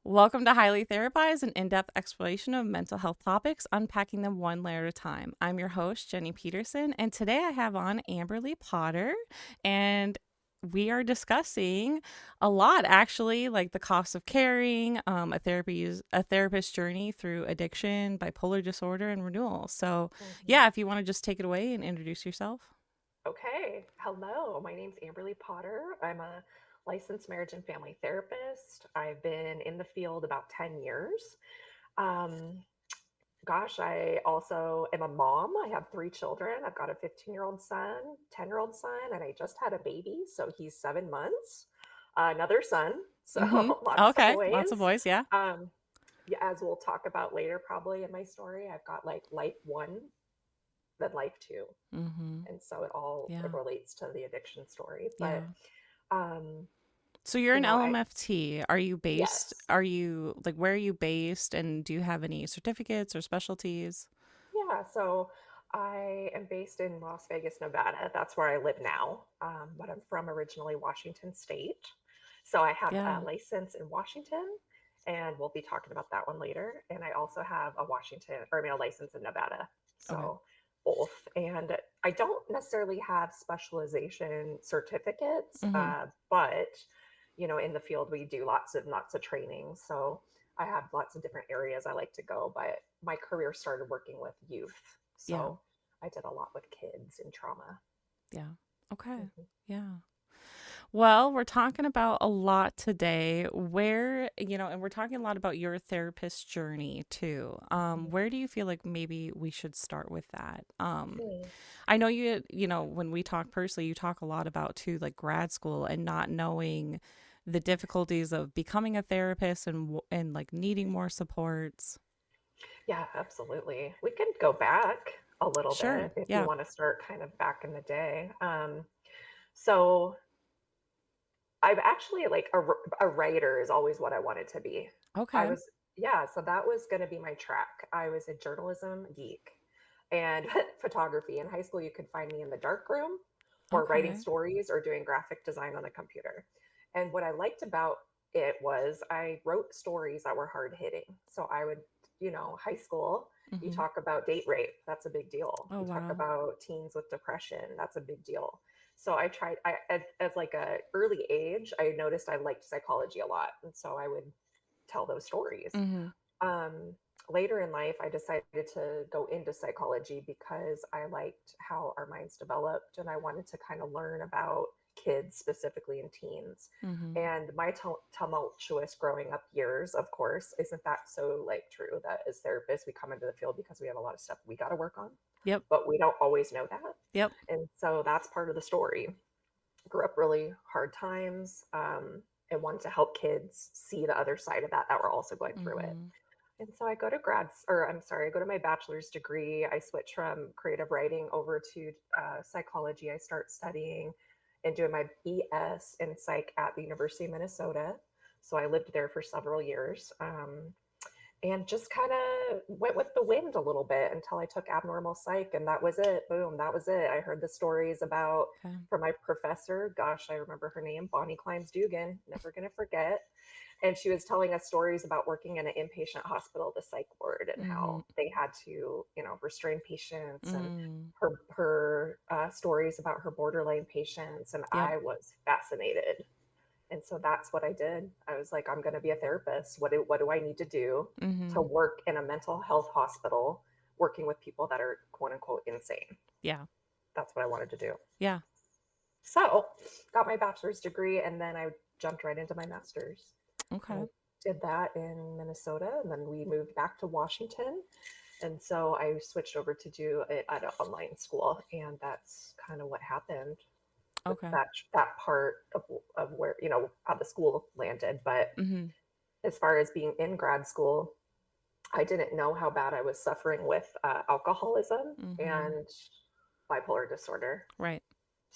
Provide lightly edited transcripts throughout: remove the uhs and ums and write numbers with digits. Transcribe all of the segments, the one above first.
Welcome to Highly Therapized, an in-depth exploration of mental health topics, unpacking them one layer at a time. I'm your host, Jenny Peterson, and today I have on Amberly Potter, and we are discussing a lot, actually, like the cost of caring, a therapist's journey through addiction, bipolar disorder, and renewal. So, Mhm. yeah, if you want to just take it away and introduce yourself. Okay. Hello. My name's Amberly Potter. I'm a licensed marriage and family therapist. I've been in the field about 10 years. Um, I also am a mom. I have three children. I've got a 15-year-old son, 10-year-old son, and I just had a baby. So he's 7 months. Another son. So Mm-hmm. lots of Okay, lots of boys. boys, yeah. Um, yeah, as we'll talk about later, probably in my story, I've got like life one, then life two. Mm-hmm. And so it Yeah, relates to the addiction story. But yeah. um So you're an I LMFT. Are you based? yes. Are you like where are you based and do you have any certificates or specialties? Yeah, so I am based in Las Vegas, Nevada. That's where I live now. But I'm from originally Washington State. So I have a Yeah. license in Washington, and we'll be talking about that one later. And I also have a license in Nevada. Okay. So both. And I don't necessarily have specialization certificates, Mhm. but in the field we do lots of training. So I have lots of different areas I like to go, but my career started working with youth. Yeah. So I did a lot with kids and trauma. Yeah. Okay. Mhm. Yeah. Well, we're talking about a lot today and we're talking a lot about your therapist journey too. Where do you feel like maybe we should start with that? Mhm. I know when we talk personally, you talk a lot about too, like grad school and not knowing the difficulties of becoming a therapist and like needing more supports. Yeah, absolutely. We can go back a little Sure. bit if you Yeah. want to start kind of back in the day. So I've actually like a writer is always what I wanted to be. I Okay. was, yeah, so that was going to be my track. I was a journalism geek and photography. In high school, you could find me in the dark room or writing Okay. stories or doing graphic design on the computer. And what I liked about it was I wrote stories that were hard hitting. So I would, high school, you Mhm. talk about date rape, that's a big deal. Oh, You talk wow. about teens with depression, that's a big deal. So I tried, as like a early age, I noticed I liked psychology a lot. And so I would tell those stories. Mhm. Um, Later in life, I decided to go into psychology because I liked how our minds developed and I wanted to kind of learn about kids, specifically in teens. Mhm. And my tumultuous growing up years, of course, isn't that so like true that as therapists, we come into the field because we have a lot of stuff we got to work on, Yep. but we don't always know that. Yep. And so that's part of the story. Grew up really hard times, and wanted to help kids see the other side of that were also going through it. Mhm. And so I go to my bachelor's degree. I switch from creative writing over to psychology. I start studying and doing my BS in psych at the University of Minnesota. So I lived there for several years. And just kind of went with the wind a little bit until I took abnormal psych, and that was it. Boom, that was it. I heard the stories about Okay. from my professor. Gosh, I remember her name, Bonnie Climes Dugan. Never gonna forget. And she was telling us stories about working in an inpatient hospital, the psych ward, and Mhm. how they had to, restrain patients, and Mm. her stories about her borderline patients, and Yep. I was fascinated. And so that's what I did. I was like, I'm going to be a therapist. What do I need to do to Mhm. work in a mental health hospital, working with people that are quote unquote insane? Yeah. That's what I wanted to do. Yeah. So, got my bachelor's degree, and then I jumped right into my master's. And I Okay. did that in Minnesota, and then we moved back to Washington. And so I switched over to do it at an online school, and that's kind of what happened with Okay. that part of where how the school landed. But Mhm. as far as being in grad school, I didn't know how bad I was suffering with alcoholism Mhm. and bipolar disorder. Right.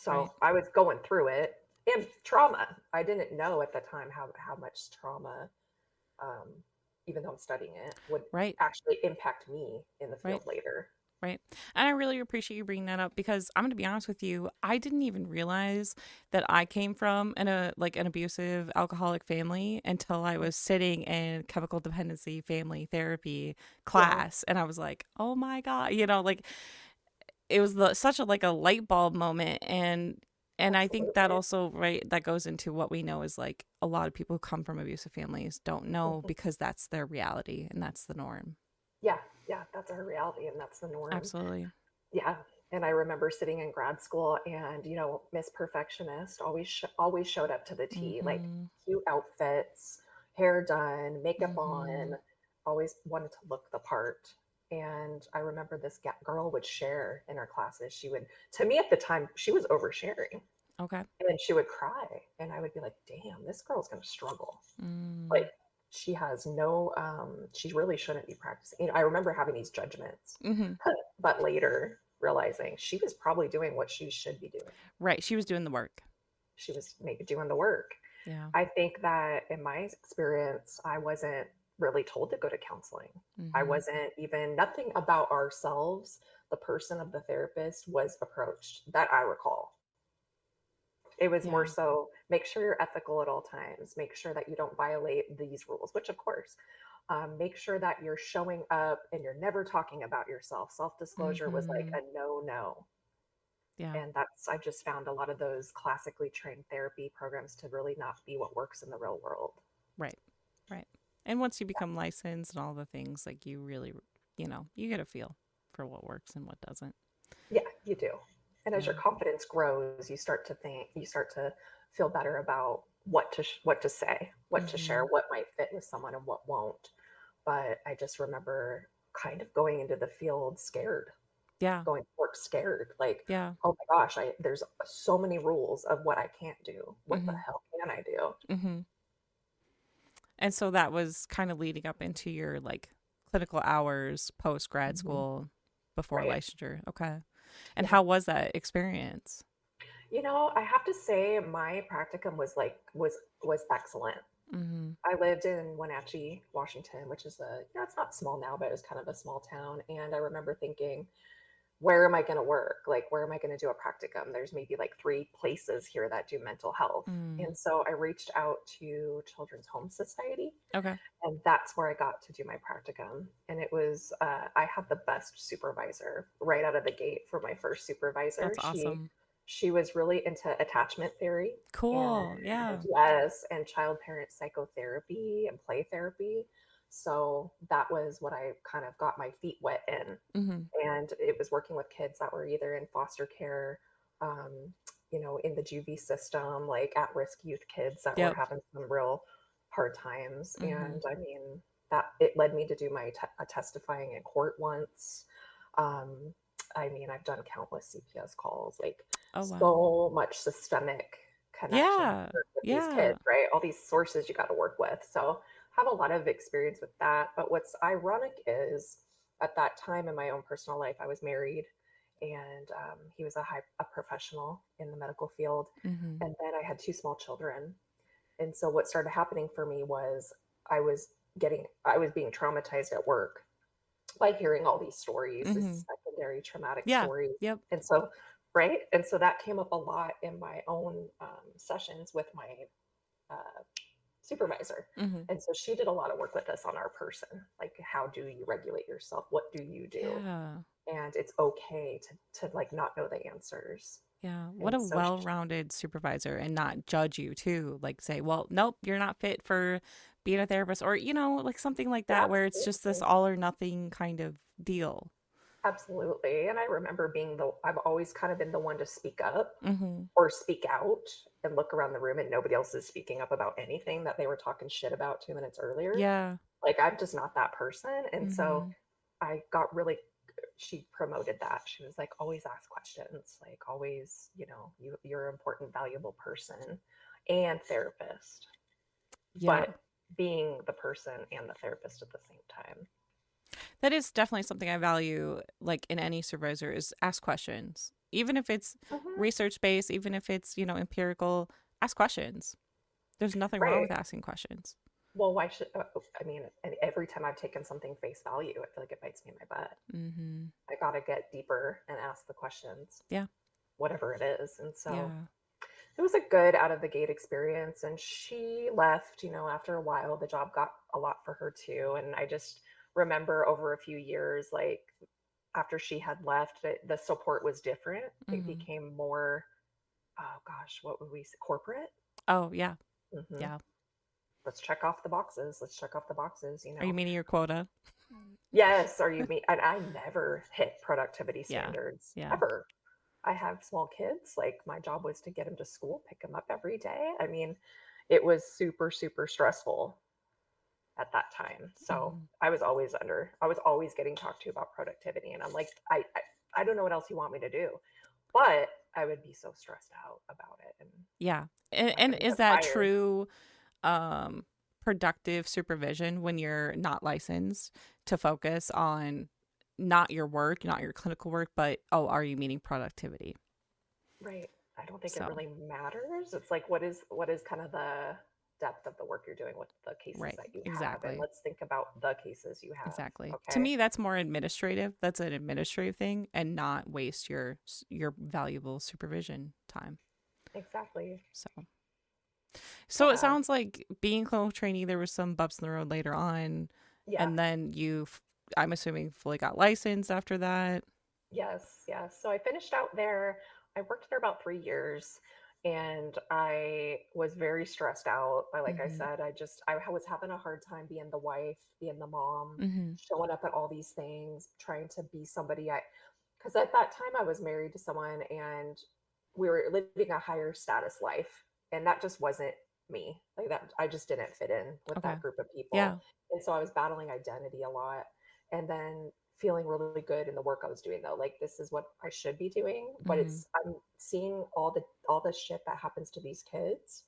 Right. So I was going through it and trauma. I didn't know at the time how much trauma, um, even though I'm studying it, would Right. actually impact me in the Right. field later. Right. And I really appreciate you bringing that up because I'm going to be honest with you, I didn't even realize that I came from an abusive alcoholic family until I was sitting in chemical dependency family therapy Yeah, class and I was like, "Oh my god," like it was such a like a light bulb moment and I think that absolutely. also right that goes into what we know is like a lot of people who come from abusive families don't know Mhm. because that's their reality and that's the norm. Yeah, yeah, that's our reality and that's the norm. Absolutely. Yeah, and I remember sitting in grad school and, Miss Perfectionist always showed up to the T, like Mhm. cute outfits, hair done, makeup on, Mhm. always wanted to look the part. And I remember this girl would share in her classes. To me at the time, she was oversharing Okay. and she would cry. And I would be like, damn, this girl's going to struggle. Like, Mm. she has no, she really shouldn't be practicing. I remember having these judgments, Mhm. but later realizing she was probably doing what she should be doing. Right, she was doing the work. She was maybe doing the work. Yeah. I think that in my experience, I wasn't really told to go to counseling. I Mhm. wasn't even, nothing about ourselves, the person of the therapist was approached that I recall. It was more Yeah. so make sure you're ethical at all times, make sure that you don't violate these rules, which of course, make sure that you're showing up and you're never talking about yourself. Self disclosure was like Mhm. a no, no. Yeah. And I've just found a lot of those classically trained therapy programs to really not be what works in the real world. Right. Right. And once you become licensed and all the things, like you really, you get a feel for what works and what doesn't. Yeah, you do. And as Yeah. your confidence grows, you start to feel better about what to say, what to share, Mhm. what might fit with someone and what won't. But I just remember kind of going into the field scared, Yeah. going to work scared, like, Yeah. oh my gosh, there's so many rules of what I can't do. What the Mhm. hell can I do? Mhm. And so that was kind of leading up into your like clinical hours post grad Mhm. school before Right. licensure. Okay. And Yeah. how was that experience? I have to say my practicum was excellent. Mhm. I lived in Wenatchee, Washington, which is it's not small now, but it was kind of a small town. And I remember thinking, where am I going to work? Like, where am I going to do a practicum? There's maybe like three places here that do mental health. Mm. And so I reached out to Children's Home Society, Okay. and that's where I got to do my practicum. And I had the best supervisor right out of the gate for my first supervisor. That's awesome. She was really into attachment theory and Cool. Yeah. yes, and child parent psychotherapy and play therapy. So that was what I kind of got my feet wet in. Mhm. And it was working with kids that were either in foster care, um, in the juvie system, like at risk youth kids that were Yep. having some real hard times. Mhm. And I mean, that it led me to do my testifying in court once. Um, I mean, I've done countless CPS calls, like Oh wow. so much systemic connection Yeah. with these Yeah. kids, right? All these sources you got to work with. So have a lot of experience with that. But what's ironic is at that time in my own personal life, I was married, and he was a professional in the medical field. Mhm. And then I had two small children. And so what started happening for me was I was I was being traumatized at work by hearing all these stories, these Mhm. secondary traumatic Yeah. stories. Yep. And so, right. And so that came up a lot in my own sessions with my uh, supervisor. Mhm. And so she did a lot of work with us on our person. Like, how do you regulate yourself? What do you do? Yeah. And it's okay to like not know the answers. Yeah. What And a so, well-rounded supervisor and not judge you too. Like say, well, nope, you're not fit for being a therapist or, like something like that where it's just this absolutely. all or nothing kind of deal. Absolutely. And I remember I've always kind of been the one to speak up Mhm. or speak out and look around the room and nobody else is speaking up about anything that they were talking shit about 2 minutes earlier. Yeah. Like, I'm just not that person. And so Mhm. I got really, she promoted that. She was like, always ask questions, like, always, you're an important, valuable person and therapist, Yeah. but being the person and the therapist at the same time. That is definitely something I value like in any supervisor is ask questions. Even if it's Hmm. research based, even if it's, empirical, ask questions. There's nothing wrong Right. with asking questions. Well, why should, I mean, and every time I've taken something face value, I feel like it bites me in my butt. Mm-hmm. I got to get deeper and ask the questions, Yeah. whatever it is. And so Yeah. it was a good out of the gate experience. And she left, after a while. The job got a lot for her too. And I just remember over a few years, like after she had left, the support was different. It Mm-hmm. became more, oh gosh, what would we say? Corporate? Oh, yeah. Hmm. Yeah. Let's check off the boxes. Let's check off the boxes. Are you meeting your quota? Yes, are you me? And I never hit productivity Yeah. standards Yeah. ever. I have small kids. Like my job was to get them to school, pick them up every day. I mean, it was super, super stressful at that time. So Mm-hmm. I was always getting talked to about productivity. And I'm like, I don't know what else you want me to do. But I would be so stressed out about it. And Yeah. I And couldn't is get that fired. true um productive supervision when you're not licensed to focus on not your work, not your clinical work, but oh, are you meeting productivity? Right. I don't think it So, really matters. It's like what is kind of the depth of the work you're doing with the cases right. that you have, and Exactly. let's think about the cases you have. Exactly. To Okay. me, that's more administrative. That's an administrative thing and not waste your valuable supervision time. Exactly. So, so it Yeah. sounds like being clinical trainee, there was some bumps in the road later on, Yeah. and then I'm assuming, fully got licensed after that. Yes. Yes. So I finished out there. I worked there about 3 years, and I was very stressed out. Like I Mm-hmm. said, I was having a hard time being the wife, being the mom, Mm-hmm. showing up at all these things, trying to be somebody I because at that time I was married to someone and we were living a higher status life, and that just wasn't me. Like that I just didn't fit in with Okay. that group of people. Yeah. And so I was battling identity a lot, and then feeling really good in the work I was doing though. Like this is what I should be doing, but Mm-hmm. I'm seeing all the shit that happens to these kids,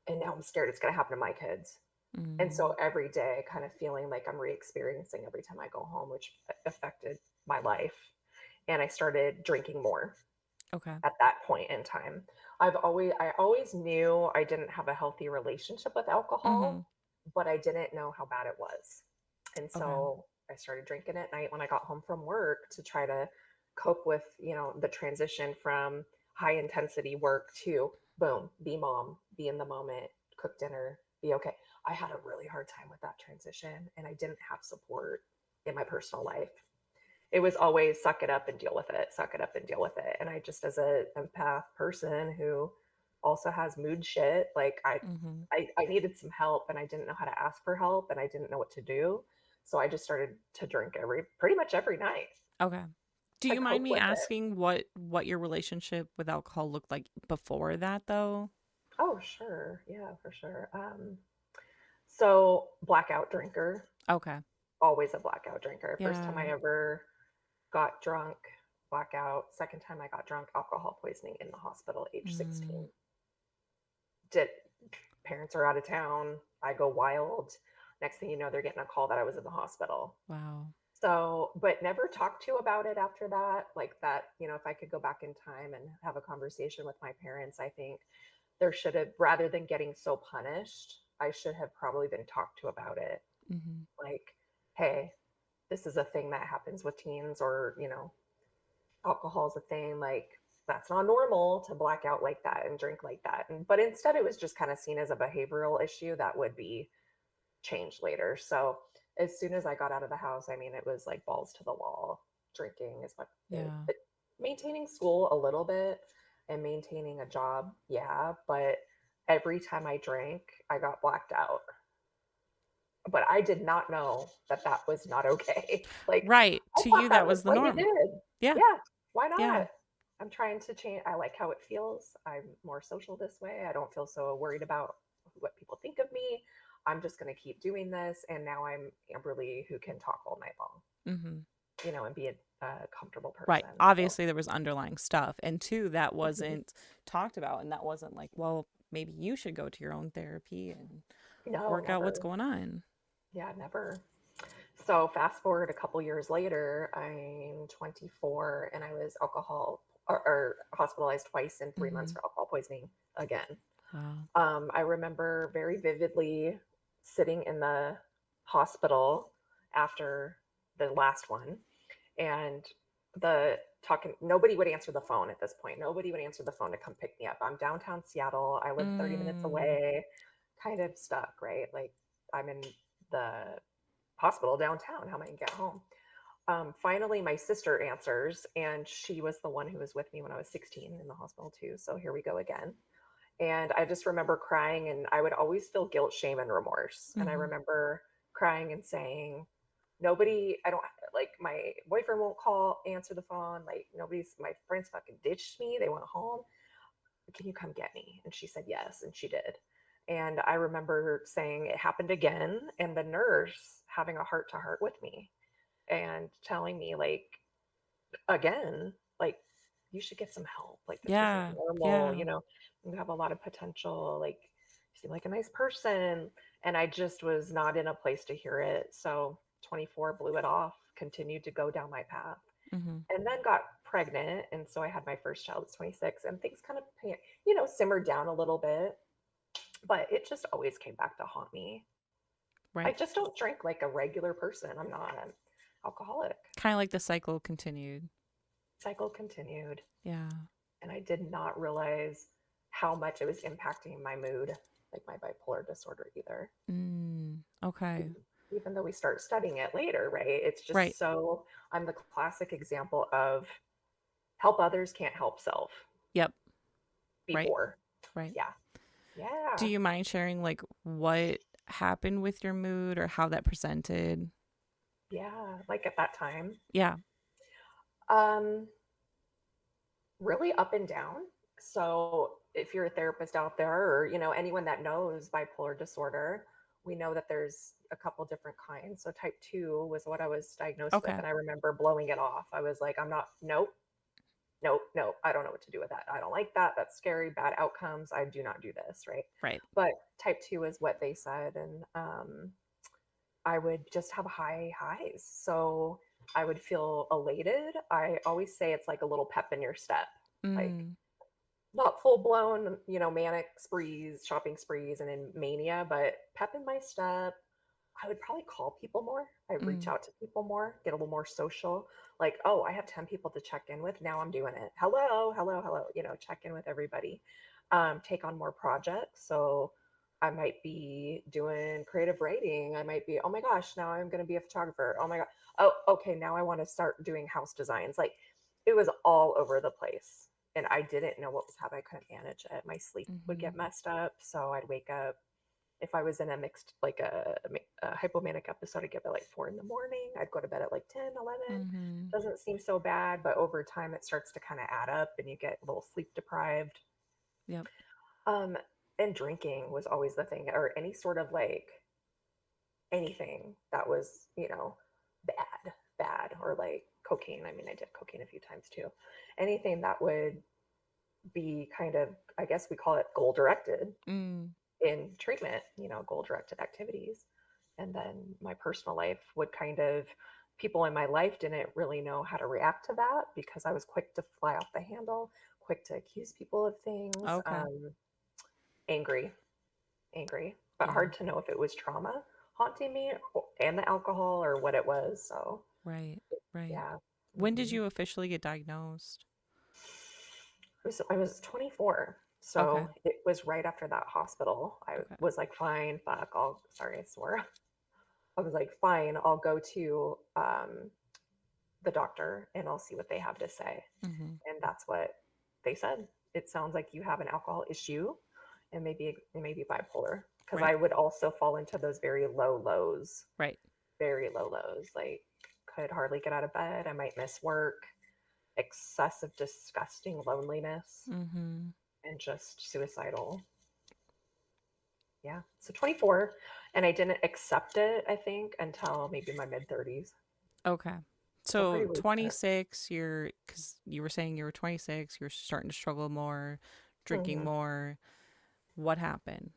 and now I'm scared it's going to happen to my kids. And Mm-hmm. so every day kind of feeling like I'm re-experiencing every time I go home, which affected my life. And I started drinking more Okay. at that point in time. I always knew I didn't have a healthy relationship with Mm-hmm. alcohol, but I didn't know how bad it was. And Okay. so I started drinking at night when I got home from work to try to cope with, the transition from high intensity work to boom, be mom, be in the moment, cook dinner, be okay. I had a really hard time with that transition, and I didn't have support in my personal life. It was always suck it up and deal with it, suck it up and deal with it. And I just, as a empath person who also has mood shit, like Mm-hmm. I needed some help, and I didn't know how to ask for help, and I didn't know what to do. So I just started to drink pretty much every night Okay. Do to you mind cope me with it. asking what your relationship with alcohol looked like before that, though? Oh, sure. Yeah, for sure. So blackout drinker, Okay. always a blackout drinker. First time I Yeah. ever got drunk, blackout. Second time I got drunk, alcohol poisoning in the hospital, age Mm. 16. Did Parents are out of town. I go wild. Next thing you know, they're getting a call that I was in the hospital. Wow. So, but never talked to about it after that. Like that, if I could go back in time and have a conversation with my parents, I think there should have, rather than getting so punished, I should have probably been talked to about it. Mm-hmm. Like, hey, this is a thing that happens with teens, or, alcohol is a thing. Like, that's not normal to black out like that and drink like that. But instead, it was just kind of seen as a behavioral issue that would be changed later. So as soon as I got out of the house, I mean, it was like balls to the wall. Drinking is what Yeah. but maintaining school a little bit and maintaining a job, yeah. But every time I drank, I got blacked out. But I did not know that that was not okay. Like, Right. I To thought you, that that was was the what you norm. did. Yeah. Yeah, why Yeah. not? I'm trying to change. I like how it feels. I'm more social this way. I don't feel so worried about what people think of me. I'm just going to keep doing this. And now I'm Amberly who can talk all night long, Mm-hmm. and be a comfortable Right. person. So, Obviously, there was underlying stuff. And two, that mhm. wasn't talked about. And that wasn't like, well, maybe you should go to your own therapy and No, work out what's never. going on. Yeah, never. So fast forward a couple years later, I'm 24, and I was or hospitalized twice in 3 months Mm-hmm. for alcohol poisoning again. Wow. I remember very vividly. sitting in the hospital after the last one, and the talking nobody would answer the phone at this point. Nobody would answer the phone to come pick me up. I'm downtown Seattle. I live 30 minutes Mm. away, kind of stuck, right? Like I'm in the hospital downtown. How am I gonna get home? Finally, my sister answers, and she was the one who was with me when I was 16 in the hospital too. So here we go again. And I just remember crying, and I would always feel guilt, shame, and remorse. And I Mhm. remember crying and saying, nobody, I don't like my boyfriend won't answer the phone. Like my friends fucking ditched me. They went home. Can you come get me? And she said yes, and she did. And I remember saying it happened again, and the nurse having a heart to heart with me and telling me, like, again, like, you should get some help. Like, this isn't Yeah. normal. Yeah. You have a lot of potential. Like, you seem like a nice person. And I just was not in a place to hear it. So 24 blew it off, continued to go down my path, Mhm. and then got pregnant. And so I had my first child at 26, and things kind of, simmered down a little bit, but it just always came back to haunt me. I Right. just don't drink like a regular person. I'm not an alcoholic. Kind of like the cycle continued. Cycle continued. Yeah. And I did not realize how much it was impacting my mood, like my bipolar disorder either. Okay. Even though we start studying it later, right? It's Right. just so, I'm the classic example of help others, can't help self Yep. Right. before. Right. Yeah. Do Yeah. you mind sharing like what happened with your mood or how that presented? Yeah. Like at that time. Yeah. Um, Really up and down. So if you're a therapist out there, or anyone that knows bipolar disorder, we know that there's a couple different kinds. So type 2 was what I was diagnosed with, Okay. and I remember blowing it off. I was like, I'm not, nope, nope, nope, I don't know what to do with that. I don't like that. That's scary, bad outcomes. I do not do this, right? Right. But type 2 is what they said, and I would just have high highs. So I would feel elated. I always say it's like a little pep in your step. Like, Mm. not full blown, manic sprees, shopping sprees, and in mania, but pep in my step. I would probably call people more. I'd reach Mm. out to people more, get a little more social. Like, oh, I have 10 people to check in with. Now I'm doing it. Hello, hello, hello. Check in with everybody. Take on more projects. So I might be doing creative writing. I might be, oh my gosh, now I'm going to be a photographer. Oh my God. Oh, okay. Now I want to start doing house designs. Like, it was all over the place, and I didn't know what was happening. I couldn't manage it. My sleep would Mhm. get messed up, so I'd wake up. If I was in a mixed, like a hypomanic episode, I'd get up at like 4 in the morning. I'd go to bed at like 10, 11. Mhm. Doesn't seem so bad, but over time it starts to kind of add up, and you get a little sleep deprived. Yep. Um, and drinking was always the thing, or any sort of like anything that was, bad, or like cocaine. I mean, I did cocaine a few times too. Anything that would be kind of, I guess we call it goal directed Mm. in treatment, goal directed activities. And then my personal life would kind of, people in my life didn't really know how to react to that because I was quick to fly off the handle, quick to accuse people of things, Okay. angry, angry, but Yeah. hard to know if it was trauma haunting me and the alcohol or what it was. So, Right. Right. yeah. When did hmm you officially get diagnosed? I was 24. Okay. So it was right after that hospital. I Okay. was like, fine, fuck, sorry, I swore. I was like, fine, I'll go to the doctor and I'll see what they have to say. Mhm. And that's what they said. It sounds like you have an alcohol issue, and maybe it may be bipolar. Because Right. I would also fall into those very low lows, Right. very low lows. Like, could hardly get out of bed. I might miss work, excessive, disgusting loneliness, Mhm. and just suicidal. Yeah. So 24. And I didn't accept it, I think, until maybe my mid 30s. Okay. So pretty So recent. 26, you're cuz you were saying you were 26, you're starting to struggle more, drinking hmm more. What happened?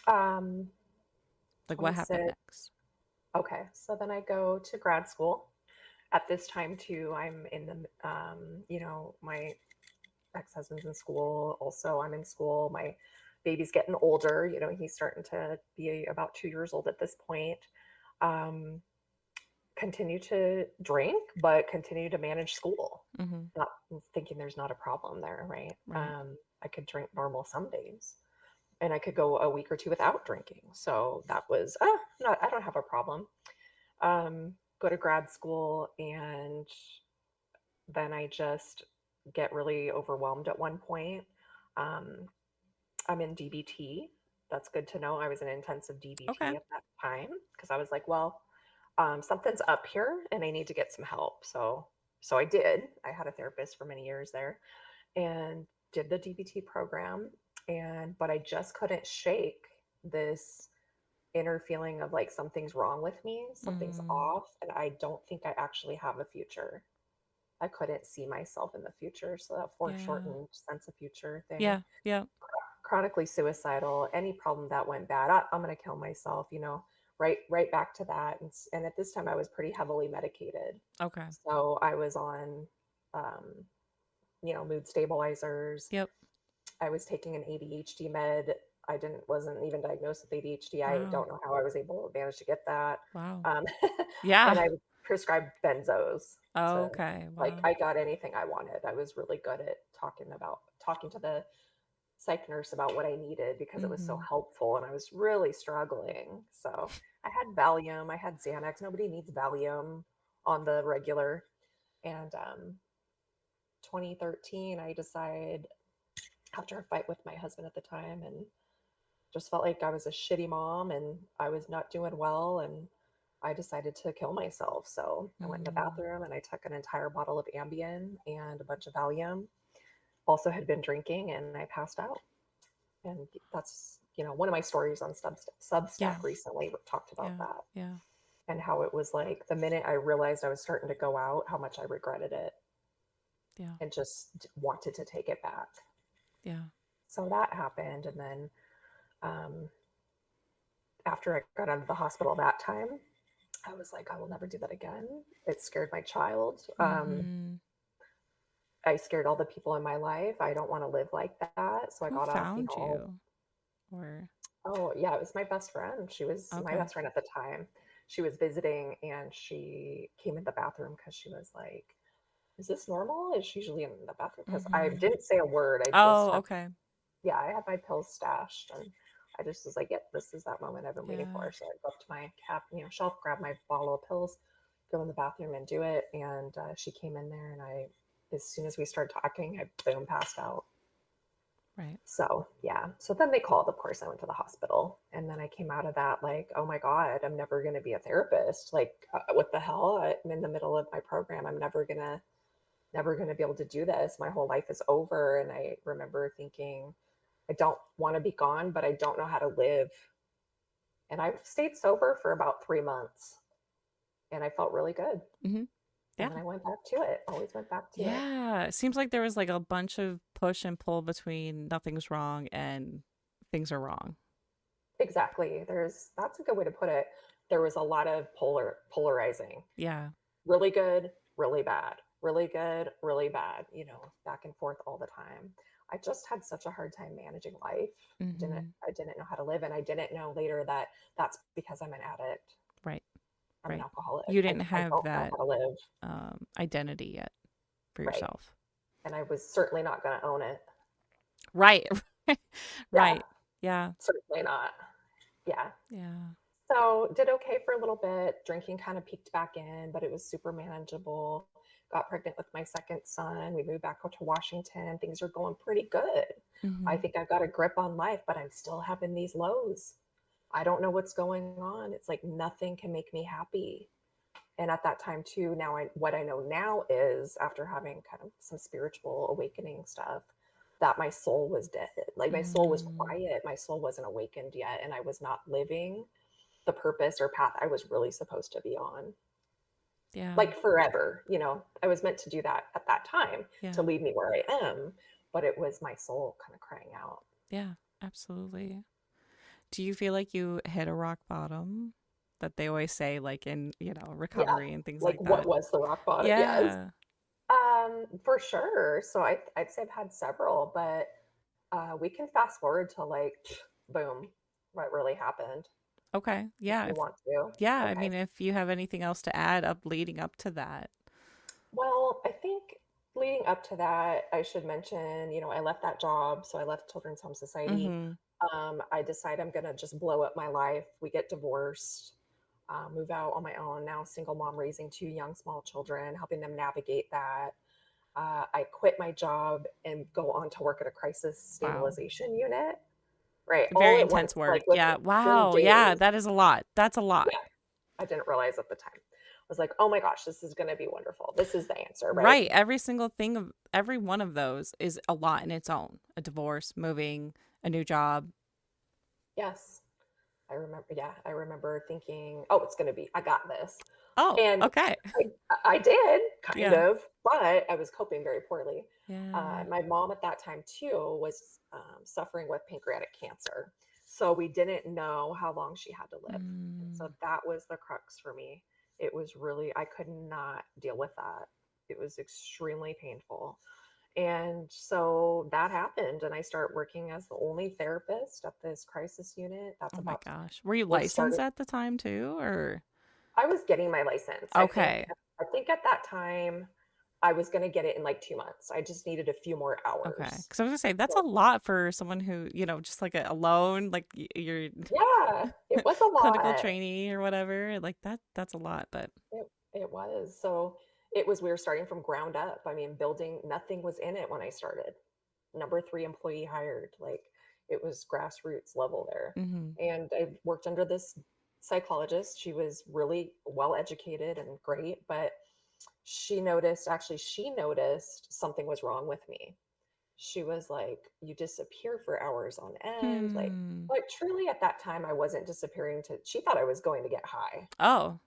Um, Like what happened 26. next? Okay. So then I go to grad school. At this time, too, I'm in the, my ex husband's in school. Also, I'm in school. My baby's getting older. He's starting to be about 2 years old at this point. Um, Continue to drink, but continue to manage school. Mm-hmm. Not thinking there's not a problem there, right? Right. I could drink normal some days, and I could go a week or two without drinking. So that was, not, I don't have a problem. Go to grad school, and then I just get really overwhelmed at one point. Um, I'm in DBT. That's good to know. I was in intensive Okay. DBT at that time because I was like, well, something's up here and I need to get some help. So I did. I had a therapist for many years there and did the DBT program. But I just couldn't shake this inner feeling of like something's wrong with me, something's Mm. off, and I don't think I actually have a future. I couldn't see myself in the future. So that Yeah. foreshortened sense of future thing. Yeah. Yeah. Chronically suicidal, any problem that went bad, I'm going to kill myself, right back to that. And at this time, I was pretty heavily medicated. Okay. So I was on, um, mood stabilizers. Yep. I was taking an ADHD med. I wasn't even diagnosed with ADHD. I Wow. don't know how I was able to manage to get that. Wow. Um, Yeah. and I was prescribed benzos to, Okay. like, Wow. I got anything I wanted. I was really good at talking to the psych nurse about what I needed because it was so Mm-hmm. helpful and I was really struggling. So I had Valium, I had Xanax. Nobody needs Valium on the regular. And 2013, I decided after a fight with my husband at the time and just felt like I was a shitty mom and I was not doing well. And I decided to kill myself. So I went in the Mm. bathroom and I took an entire bottle of Ambien and a bunch of Valium. Also had been drinking and I passed out. And that's one of my stories on Substack Yeah. recently talked about Yeah. that Yeah. and how it was like the minute I realized I was starting to go out, how much I regretted it Yeah. and just wanted to take it back. Yeah. So that happened, and then um, after I got out of the hospital that time, I was like, I will never do that again. It scared my child. Mm-hmm. I scared all the people in my life. I don't want to live like that. So I Who got off, found you? Or oh, yeah, it was my best friend. She was my okay. best friend at the time. She was visiting and she came in the bathroom because she was like, is this normal? Is she usually in the bathroom? Because I Mm-hmm. didn't say a word. I just Oh, had, okay. yeah, I had my pills stashed and I just was like, yep, this is that moment I've been waiting Yeah. for. So I go up to my shelf, grab my bottle of pills, go in the bathroom and do it. And she came in there and as soon as we started talking, I boom passed out. Right. So, yeah. So then they called, of course, I went to the hospital. And then I came out of that like, oh my God, I'm never going to be a therapist. Like, what the hell? I'm in the middle of my program. I'm never going to be able to do this. My whole life is over. And I remember thinking, I don't want to be gone, but I don't know how to live. And I stayed sober for about 3 months and I felt really good. Mm-hmm. And Yeah. then I went back to it, always went back to it. Yeah. It seems like there was like a bunch of push and pull between nothing's wrong and things are wrong. Exactly. That's a good way to put it. There was a lot of polarizing. Yeah. Really good, really bad, really good, really bad, back and forth all the time. I just had such a hard time managing life. Didn't Mm-hmm. I didn't know how to live, and I didn't know later that that's because I'm an addict. Right. I'm an Right. alcoholic. You I, didn't I have don't know that how to live. identity yet for Right. yourself. And I was certainly not going to own it. Right. Yeah, Right. Yeah. certainly not. Yeah. Yeah. So did okay for a little bit. Drinking kind of peaked back in, but it was super manageable. Got pregnant with my second son. We moved back out to Washington. Things are going pretty good. I Mm-hmm. think I've got a grip on life, but I'm still having these lows. I don't know what's going on. It's like nothing can make me happy. And at that time too, what I know now is after having kind of some spiritual awakening stuff, that my soul was dead. Like my soul was Mm. quiet. My soul wasn't awakened yet, and I was not living the purpose or path I was really supposed to be on. Yeah. Like forever, I was meant to do that at that time Yeah. to leave me where I am, but it was my soul kind of crying out. Yeah. Absolutely. Do you feel like you hit a rock bottom that they always say, like in, Yeah. recovery and things Like like what that? was the rock bottom? Yes. Yeah. For sure. So I'd say I've had several, but We can fast forward to like, boom, what really happened Okay. if Yeah. you If want to. yeah, I Okay. mean, if you have anything else to add up leading up to that. Well, I think leading up to that, I should mention, I left that job. So I left Children's Home Society. Mm-hmm. I decide I'm going to just blow up my life. We get divorced, move out on my own. Now, single mom raising two young, small children, helping them navigate that. I quit my job and go on to work at a crisis Wow. stabilization unit, right? All Very at once, intense like work. Yeah. within Wow. Yeah, days. that is a lot. That's a lot. Yeah, I didn't realize at the time. I was like, oh my gosh, this is going to be wonderful. This is the answer, right? Right. Every single thing of every one of those is a lot in its own. A divorce, moving, a new job. Yes. I remember, yeah, I remember thinking, oh, it's going to be, I got this. Oh, And okay. I did kind Yeah. of, but I was coping very poorly. Yeah. My mom at that time too was suffering with pancreatic cancer. So we didn't know how long she had to live. And Mm. so that was the crux for me. It was really, I could not deal with that. It was extremely painful. And so that happened. And I start working as the only therapist at this crisis unit. That's Oh my about, gosh. Were you was licensed starting, at the time too, or? I was getting my license. Okay. I think at that time I was going to get it in like 2 months. I just needed a few more Okay. hours. Because I was gonna say that's a So lot for someone who, just like alone, like you're yeah, it was a clinical lot. trainee or whatever. Like that's a lot, but It was. So it was, we were starting from ground up. I mean, building, nothing was in it when I started. Number three employee hired. Like it was grassroots level there. hmm. And I worked under this psychologist. She was really well educated and great, but she noticed something was wrong with me. She was like, you disappear for hours on end. Hmm. Like truly at that time, I wasn't disappearing to, she thought I was going to get high. Oh.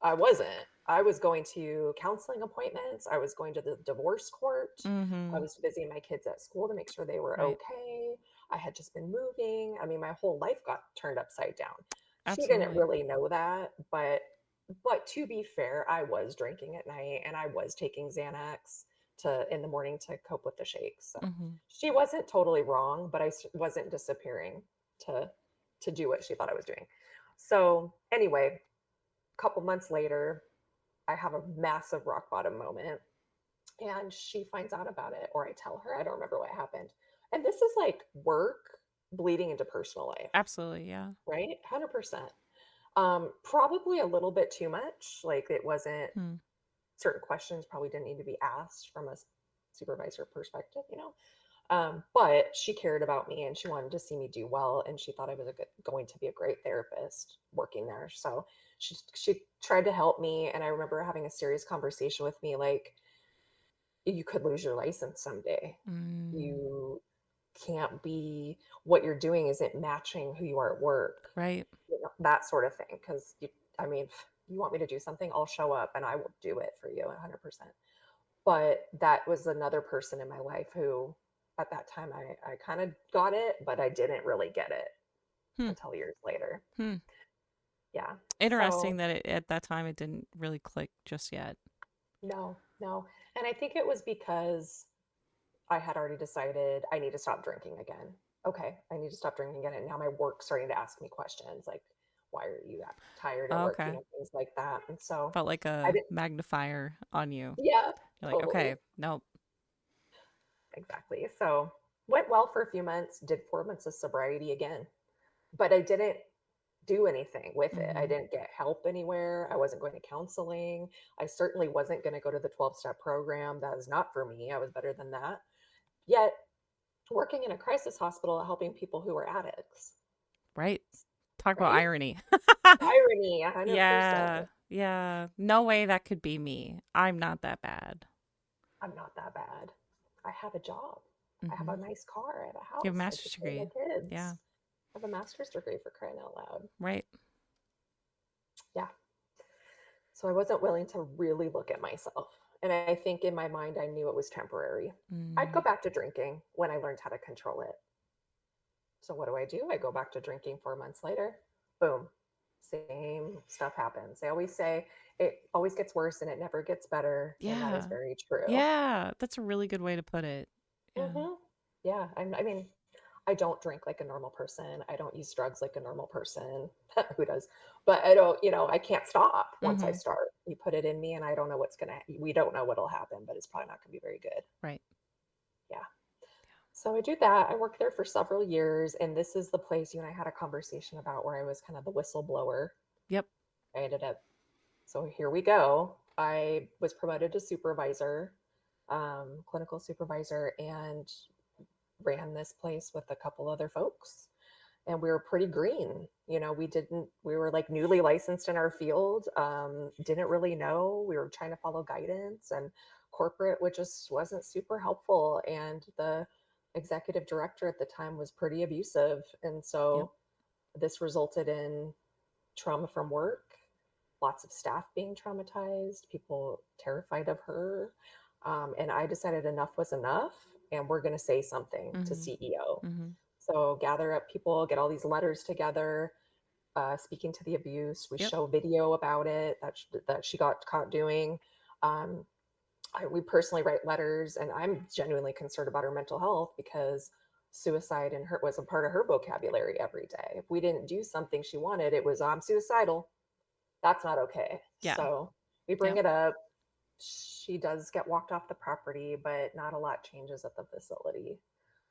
I wasn't. I was going to counseling appointments. I was going to the divorce court. I Mm-hmm. was visiting my kids at school to make sure they were Right. okay. I had just been moving. I mean, my whole life got turned upside down. She didn't Absolutely. really know that, but to be fair, I was drinking at night and I was taking Xanax to in the morning to cope with the shakes. So Mm-hmm. she wasn't totally wrong, but wasn't disappearing to to do what she thought I was doing. So anyway, a couple months later, I have a massive rock bottom moment and she finds out about it, or I tell her. I don't remember what happened. And this is like work bleeding into personal life, Absolutely. Yeah. right? 100%. Probably a little bit too much. Like it wasn't, Hmm. certain questions probably didn't need to be asked from a supervisor perspective. But she cared about me and she wanted to see me do well, and she thought I was going to be a great therapist working there. So she tried to help me, and I remember having a serious conversation with me, like, you could lose your license someday. Mm. You can't be, what you're doing isn't matching who you are at work, Right. that sort of thing. Because I mean, you want me to do something, I'll show up and I will do it for you 100%. But that was another person in my life who, at that time, I kind of got it, but I didn't really get it Hmm. until years later. Hmm. Yeah. So Interesting that at that time it didn't really click just yet. no, no. And I think it was because I had already decided I need to stop drinking again. Okay, I need to stop drinking again. And now my work's starting to ask me questions like, why are you that tired at work? Okay. Things like that. And so Felt like I a did, magnifier on you. yeah, You're like, totally. okay, nope. Exactly. So went well for a few months, did 4 months of sobriety again, but I didn't do anything with it. I Mm-hmm. didn't get help anywhere. I wasn't going to counseling. I certainly wasn't going to go to the 12-step program. That was not for me. I was better than that. Yet, working in a crisis hospital helping people who were addicts, Right. Talk about right? irony. Irony, 100%. Yeah. Yeah. No way that could be me. I'm not that bad. I'm not that bad. I have a job. I have Mm-hmm. a nice car. I have a You have a house. I master's take care of my degree. Yeah. kids. I have a master's degree, for crying out loud. Right. Yeah. So I wasn't willing to really look at myself. And I think in my mind, I knew it was temporary. I'd go Mm. back to drinking when I learned how to control it. So what do? I go back to drinking 4 months later. Boom. Same stuff happens. They always say it always gets worse and it never gets better. And that is Yeah. very true. Yeah. That's a really good way to put it. Yeah. Hmm. Yeah. I mean, I don't drink like a normal person. I don't use drugs like a normal person. Who does? But I don't, I can't stop once I Mm-hmm. start. You put it in me and I don't know we don't know what'll happen, but it's probably not gonna be very good. Right. Yeah. So I do that. I worked there for several years, and this is the place you and I had a conversation about where I was kind of the whistleblower. Yep. I ended up, so here we go. I was promoted to supervisor, clinical supervisor, and ran this place with a couple other folks. And we were pretty green. We were like newly licensed in our field, didn't really know. We were trying to follow guidance, and corporate, which just wasn't super helpful. And the executive director at the time was pretty abusive. And Yep. so this resulted in trauma from work, lots of staff being traumatized, people terrified of her. And I decided enough was enough, and we're going to say something to Mm-hmm. CEO. Mm-hmm. So gather up people, get all these letters together, speaking to the abuse. We Yep. show video about it that she got caught doing. Um, we personally write letters, and I'm genuinely concerned about her mental health because suicide and hurt was a part of her vocabulary every day. If we didn't do something she wanted, it was I'm suicidal. That's not okay. Yeah. So we bring Yep. it up. She does get walked off the property, but not a lot changes at the facility.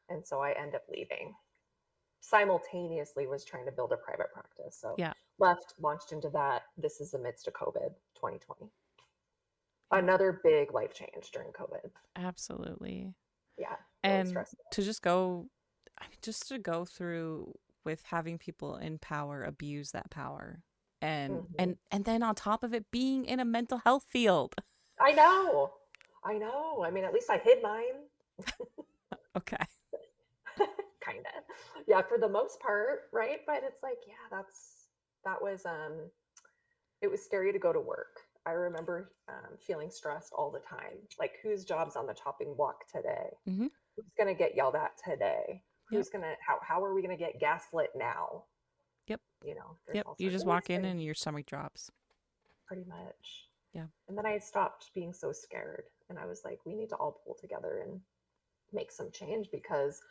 And so I end up leaving. Simultaneously was trying to build a private practice. So Yeah. left, launched into that. This is the midst of COVID 2020. Yep. Another big life change during COVID. Absolutely. Yeah, really And stressful. to just go, just to go through with having people in power abuse that power, and Hmm. and then on top of it being in a mental health field. I know. I know. I mean, at least I hid mine. Okay. Kind of. Yeah, for the most part, right? But it's like, yeah, that was it was scary to go to work. I remember feeling stressed all the time. Like, whose job's on the chopping block today? Mm-hmm. Who's going to get yelled at today? Yep. How are we going to get gaslit now? Yep. There's Yep. all You sorts. just It was walk in scary, and your stomach drops. pretty much. Yeah. And then I stopped being so scared. And I was like, we need to all pull together and make some change because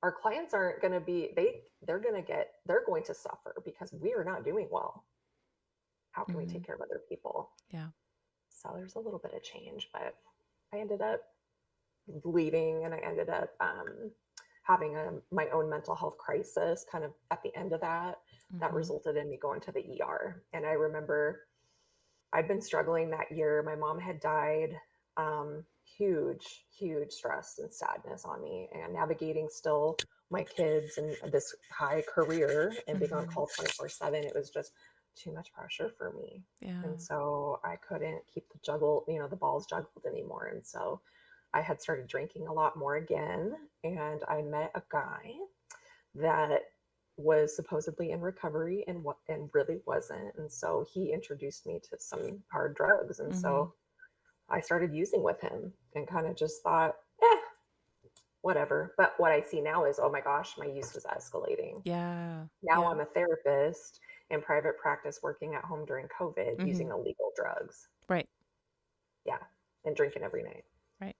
our clients aren't going to be, they're going to suffer because we are not doing well. How can we Mm-hmm. take care of other people? Yeah. So there's a little bit of change, but I ended up leaving, and I ended up having my own mental health crisis kind of at the end of that. That Mm-hmm. resulted in me going to the ER. And I remember I'd been struggling that year. My mom had died. Huge, huge stress and sadness on me, and navigating still my kids and this high career and being on Mm-hmm. call 24/7. It was just too much pressure for me. Yeah. And so I couldn't keep the balls juggled anymore. And so I had started drinking a lot more again. And I met a guy that was supposedly in recovery and really wasn't. And so he introduced me to some hard drugs. And Mm-hmm. so I started using with him and kind of just thought, eh, whatever. But what I see now is, oh my gosh, my use was escalating. Yeah. Now Yeah. I'm a therapist in private practice working at home during COVID Mm-hmm. using illegal drugs. Right. Yeah. And drinking every night. Right.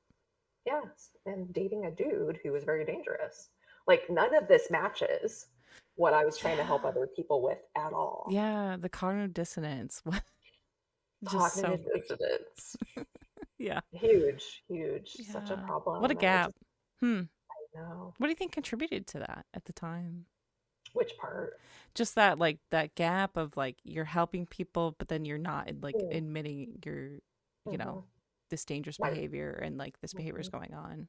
Yes. And dating a dude who was very dangerous. Like, none of this matches what I was trying to help Yeah. other people with at all. Yeah. The cognitive dissonance. Just so. Cognitive dissonance. Yeah. Huge, huge. Such a Yeah. What a problem. And I gap. just Hmm. know What do you think contributed to that at the time? which part. Just that, like, that gap of like you're helping people, but then you're not like Mm, admitting your, you know, mhm. this dangerous Like, behavior and like this behavior is mhm. going on.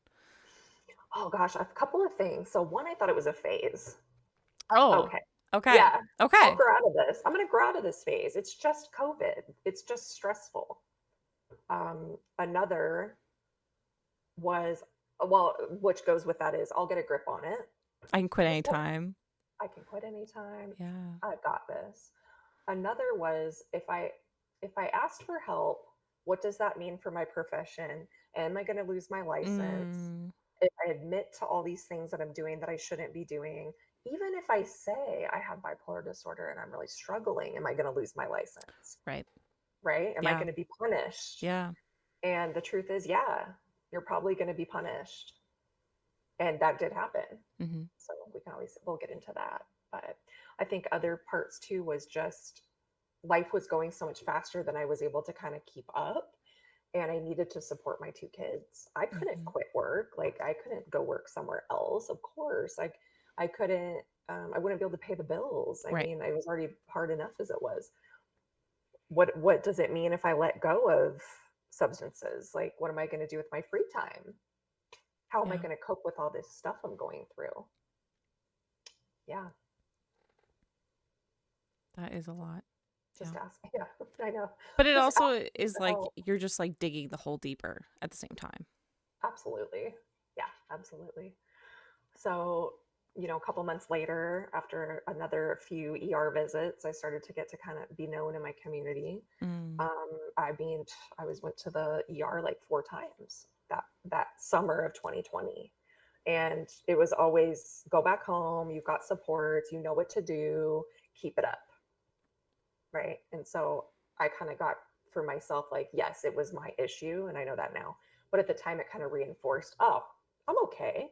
Oh gosh, a couple of things. So one, I thought it was a phase. Oh, Okay. okay. Yeah. I'll Okay. grow out of this. I'm going to grow out of this phase. It's just COVID. It's just stressful. Another was, well, which goes with that is I'll get a grip on it. I can quit Just let, anytime. I can quit anytime. Yeah. I've got this. Another was if I asked for help, what does that mean for my profession? Am I going to lose my license? Mm, If I admit to all these things that I'm doing that I shouldn't be doing, even if I say I have bipolar disorder and I'm really struggling, am I going to lose my license? right. Right? Am I Yeah. going to be punished? Yeah. And the truth is, yeah, you're probably going to be punished. And that did happen. Mm-hmm. So we'll get into that. But I think other parts too was just life was going so much faster than I was able to kind of keep up. And I needed to support my two kids. I couldn't Mm-hmm. quit work. Like I couldn't go work somewhere else. Of course, like I couldn't. I wouldn't be able to pay the bills. I Right. mean, it was already hard enough as it was. What does it mean if I let go of substances? Like, what am I going to do with my free time? How am I Yeah. going to cope with all this stuff I'm going through? Yeah, That is a lot. Yeah. just ask. Yeah, I know. But it Just ask also me is for like help. you're just like digging the hole deeper at the same time. Absolutely. Yeah, absolutely. So, a couple months later, after another few ER visits, I started to get to kind of be known in my community. Mm. Um, I went to the ER like 4 times that summer of 2020, and it was always go back home. You've got support. You know what to do. Keep it up, right? And so I kind of got for myself like, yes, it was my issue, and I know that now. But at the time, it kind of reinforced, oh, I'm okay.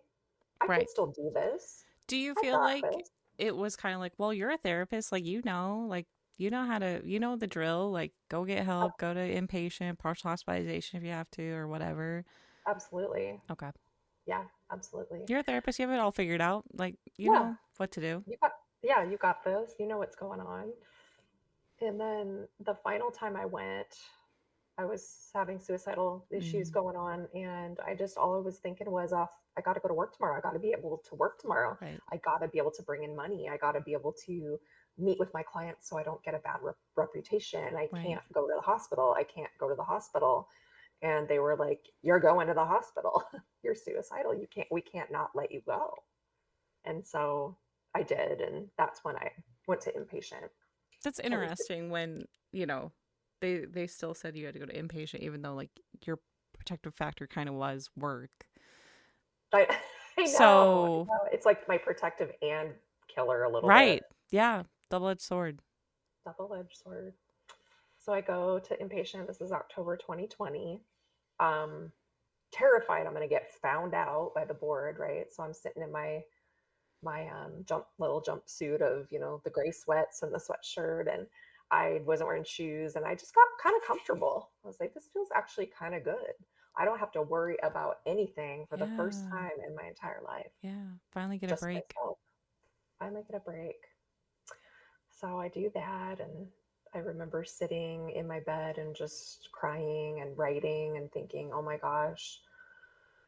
I can Right. still do this. Do you I feel got like this. it was kind of like, well, you're a therapist, like you know how to, you know the drill, like go get help, go to inpatient, partial hospitalization if you have to, or whatever. Absolutely. Okay. Yeah, absolutely. You're a therapist, you have it all figured out. Like, you Yeah, know what to do. you got yeah, you got this. You know what's going on. And then the final time I went, I was having suicidal issues Mm. going on, and I just all I was thinking was, "Off, I got to go to work tomorrow. I got to be able to work tomorrow. Right. I got to be able to bring in money. I got to be able to meet with my clients so I don't get a bad reputation. I Right. can't go to the hospital. I can't go to the hospital." And they were like, "You're going to the hospital. You're suicidal. We can't not let you go." And so I did, and that's when I went to inpatient. That's I was interesting when, you know, they still said you had to go to inpatient even though like your protective factor kind of was work. I, I know, I So, know. It's like my protective and killer a little bit. right. Yeah, double-edged sword. Double-edged sword. So I go to inpatient. This is October 2020. Um, Terrified I'm going to get found out by the board, right? So I'm sitting in my little jumpsuit of the gray sweats and the sweatshirt, and I wasn't wearing shoes, and I just got kind of comfortable. I was like, this feels actually kind of good. I don't have to worry about anything for the first Yeah. time in my entire life. Yeah. Finally get a Just break. myself. Finally get a break. So I do that, and I remember sitting in my bed and just crying and writing and thinking, oh my gosh,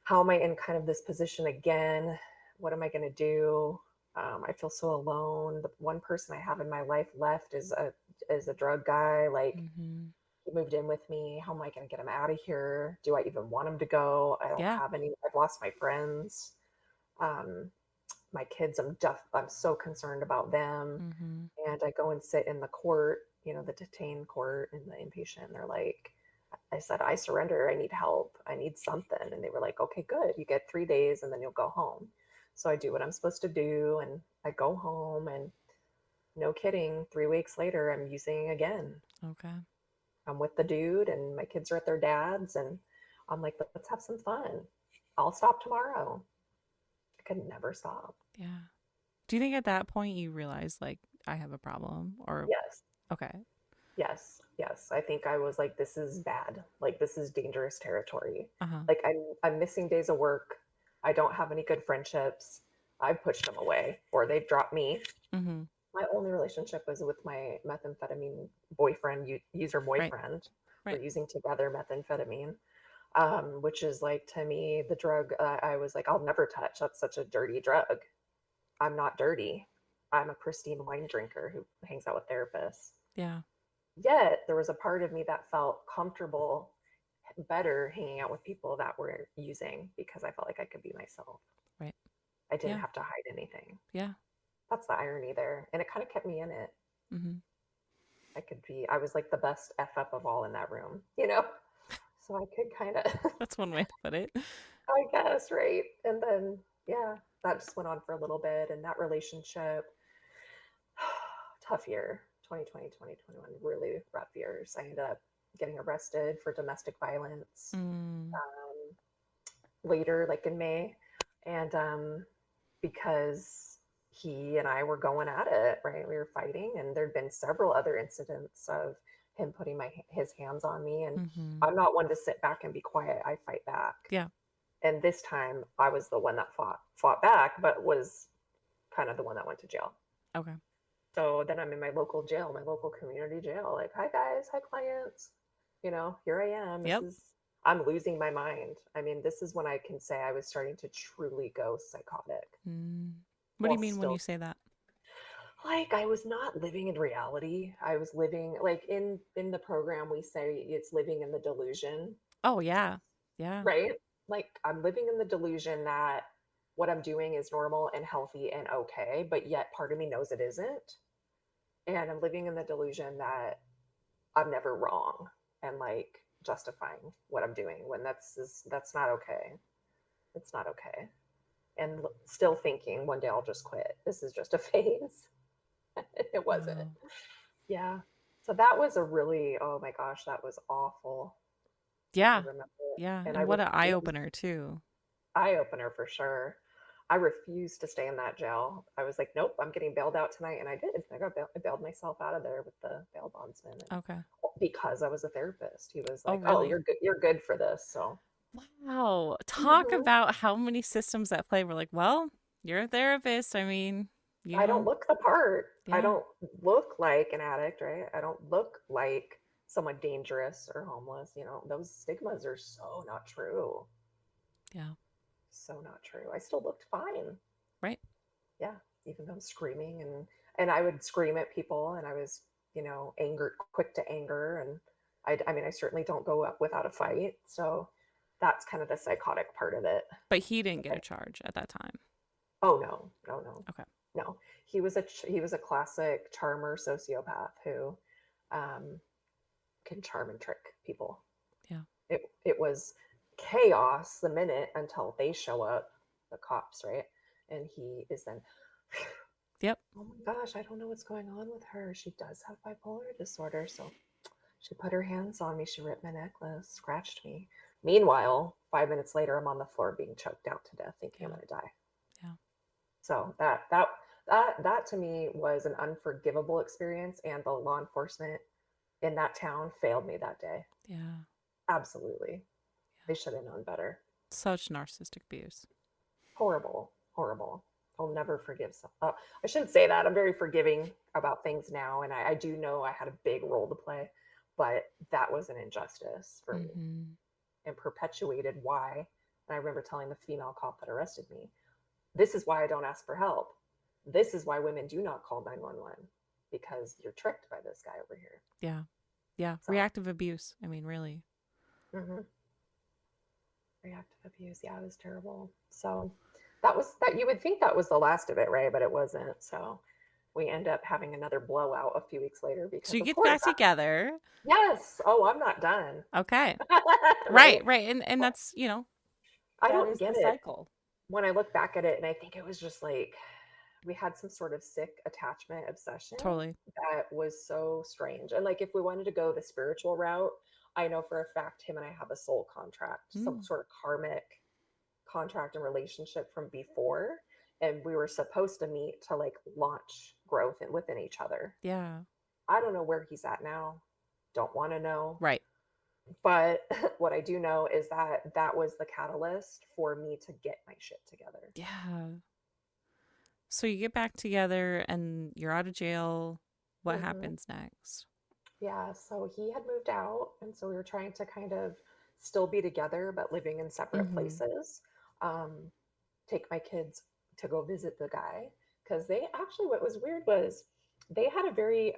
how am I in kind of this position again? What am I going to do? I feel so alone. The one person I have in my life left is a drug guy. Like Mm-hmm. he moved in with me. How am I going to get him out of here? Do I even want him to go? I don't Yeah. have any. I've lost my friends. Um, my kids. I'm so concerned about them. Mm-hmm. And I go and sit in the court, the detained court in the inpatient. And they're like, I said, I surrender. I need help. I need something. And they were like, okay, good. You get 3 days and then you'll go home. So I do what I'm supposed to do. And I go home. And no kidding, 3 weeks later, I'm using again. Okay. I'm with the dude, and my kids are at their dad's. And I'm like, let's have some fun. I'll stop tomorrow. I could never stop. Yeah. Do you think at that point you realized like I have a problem or Yes. okay. Yes, yes. I think I was like, this is bad. Like this is dangerous territory. Uh-huh. Like I'm missing days of work. I don't have any good friendships. I've pushed them away or they've dropped me. Mm-hmm. My only relationship was with my methamphetamine boyfriend, user Right. boyfriend. We're Right. using together methamphetamine, which is like to me the drug I was like, I'll never touch. That's such a dirty drug. I'm not dirty. I'm a pristine wine drinker who hangs out with therapists. Yeah. Yet there was a part of me that felt comfortable better hanging out with people that were using because I felt like I could be myself. Right. I didn't Yeah. have to hide anything. Yeah. That's the irony there. And it kind of kept me in it. Mm-hmm. I was like the best F up of all in that room. So I could kind of, That's one way to put it. I guess, right? And then, yeah, that just went on for a little bit. And that relationship, tough year, 2020, 2021, really rough years. I ended up getting arrested for domestic violence Mm. later, like in May. And because he and I were going at it, right? We were fighting, and there'd been several other incidents of him putting his hands on me, and Mm-hmm. I'm not one to sit back and be quiet. I fight back. Yeah. And this time I was the one that fought back, but was kind of the one that went to jail. Okay. So then I'm in my local jail, my local community jail, like, hi guys, hi clients. Here I am. Yep. I'm losing my mind. I mean, this is when I can say I was starting to truly go psychotic Mm. What do while you mean when you still, say that? like, I was not living in reality. I was living, like, in the program we say it's living in the delusion, Oh, yeah. Yeah. right? Like, I'm living in the delusion that what I'm doing is normal and healthy and okay, but yet part of me knows it isn't. And I'm living in the delusion that I'm never wrong, and, like, justifying what I'm doing when that's not okay. It's not okay. And still thinking one day I'll just quit. This is just a phase. It wasn't. Wow. Yeah. So that was a really, oh my gosh, that was awful. I Yeah. remember it. Yeah. And I And what an eye refused, opener, too. eye opener for sure. I refused to stay in that jail. I was like, nope, I'm getting bailed out tonight. And I did. I bailed myself out of there with the bail bondsman. And Okay. because I was a therapist, he was Oh, like, oh, really? you're good for this. So, Wow. Talk mhm. about how many systems at play. We're like, well, you're a therapist. I mean, I don't look the part. I yeah. don't look like an addict, right? I don't look like someone dangerous or homeless. Those stigmas are so not true. Yeah. So not true. I still looked fine. Right. Yeah, even though I'm screaming, and I would scream at people, and I was, anger, quick to anger, and I mean, I certainly don't go up without a fight. So that's kind of the psychotic part of it. But he didn't get a charge at that time. Oh no, no, no, Okay. no. He was a classic charmer sociopath who um, can charm and trick people. Yeah. It was chaos the minute until they show up, the cops, right? And he is then, Yep. oh my gosh, I don't know what's going on with her. She does have bipolar disorder, so she put her hands on me. She ripped my necklace, scratched me. Meanwhile, 5 minutes later, I'm on the floor being choked out to death, thinking I'm Yeah. going to die. Yeah. So that to me was an unforgivable experience, and the law enforcement in that town failed me that day. Yeah. Absolutely, Yeah. they should have known better. Such narcissistic abuse. Horrible, horrible. I'll never forgive some. I shouldn't say that. I'm very forgiving about things now, and I do know I had a big role to play, but that was an injustice for me Mm-hmm. and perpetuated why. And I remember telling the female cop that arrested me, "This is why I don't ask for help. This is why women do not call 911, because you're tricked by this guy over here." Yeah. Yeah. So, Reactive abuse. I mean, really. mm-hmm. Reactive abuse, yeah, it was terrible. So that was that. You would think that was the last of it, right? But it wasn't. So we end up having another blowout a few weeks later So because, you of get course, back together. yes. Oh, I'm not done. Okay. Right? Right. Right. And that's, I that don't is get the it cycle. when I look back at it, and I think it was just like we had some sort of sick attachment obsession Totally. that was so strange. And, like, if we wanted to go the spiritual route, I know for a fact him and I have a soul contract, some Mm. sort of karmic contract and relationship from before, and we were supposed to meet to, like, launch growth within each other. Yeah. I don't know where he's at now. Don't want to know. Right. But what I do know is that that was the catalyst for me to get my shit together. Yeah. So you get back together and you're out of jail. What Hmm. happens next? Yeah, so he had moved out, and so we were trying to kind of still be together, but living in separate Mm-hmm. places. Um, Take my kids to go visit the guy, because they actually, what was weird was they had a very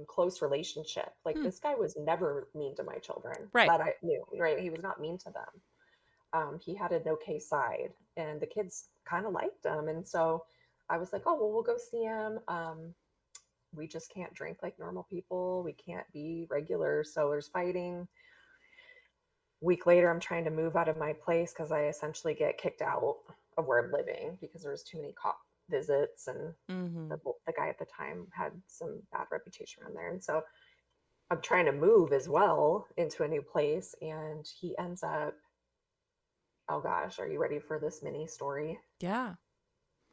close relationship. Like, Hmm. this guy was never mean to my children Right. that I knew, right? He was not mean to them. He had an okay side, and the kids kind of liked him. And so I was like, oh, well, we'll go see him. We just can't drink like normal people. We can't be regular. So there's fighting. Week later, I'm trying to move out of my place because I essentially get kicked out of where I'm living because there was too many cop visits, and Mm-hmm. the guy at the time had some bad reputation around there. And so I'm trying to move as well into a new place, and he ends up Oh gosh, are you ready for this mini story? Yeah.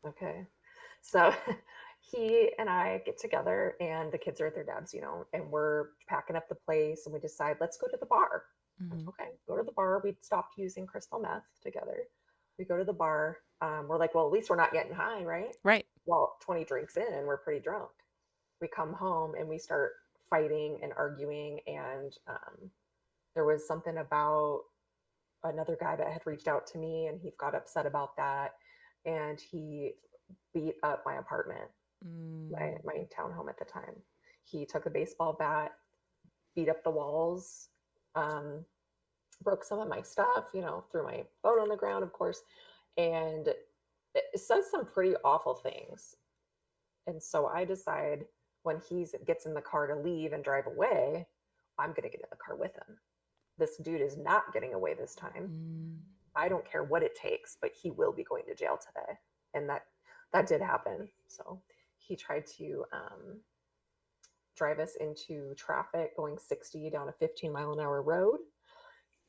Okay. So he and I get together and the kids are at their dad's, and we're packing up the place and we decide, let's go to the bar. Like, Hmm. okay, go to the bar. We'd stopped using crystal meth together. We go to the bar. We're like, well, at least we're not getting high, right? Right. Well, 20 drinks in and we're pretty drunk. We come home and we start fighting and arguing. And there was something about another guy that had reached out to me and he got upset about that. And he beat up my apartment, Mm. my townhome at the time. He took a baseball bat, beat up the walls, um, broke some of my stuff, threw my phone on the ground, of course, and it says some pretty awful things. And so I decide when he gets in the car to leave and drive away, I'm going to get in the car with him. This dude is not getting away this time. Mm. I don't care what it takes, but he will be going to jail today. And that did happen. So he tried to drive us into traffic going 60 down a 15-mile-an-hour road,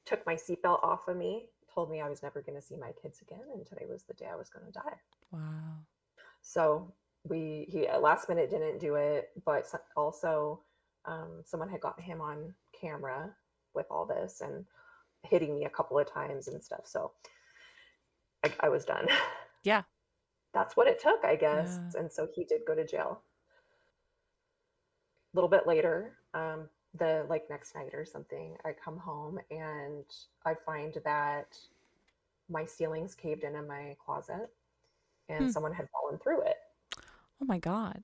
took my seatbelt off of me, told me I was never going to see my kids again, and today was the day I was going to die. Wow. So he at last minute didn't do it, but also someone had got him on camera with all this and hitting me a couple of times and stuff. So I was done. Yeah. That's what it took, I guess. Yeah. And so he did go to jail. A little bit later, the like next night or something, I come home and I find that my ceilings caved in my closet and Hmm. someone had fallen through it. Oh my God.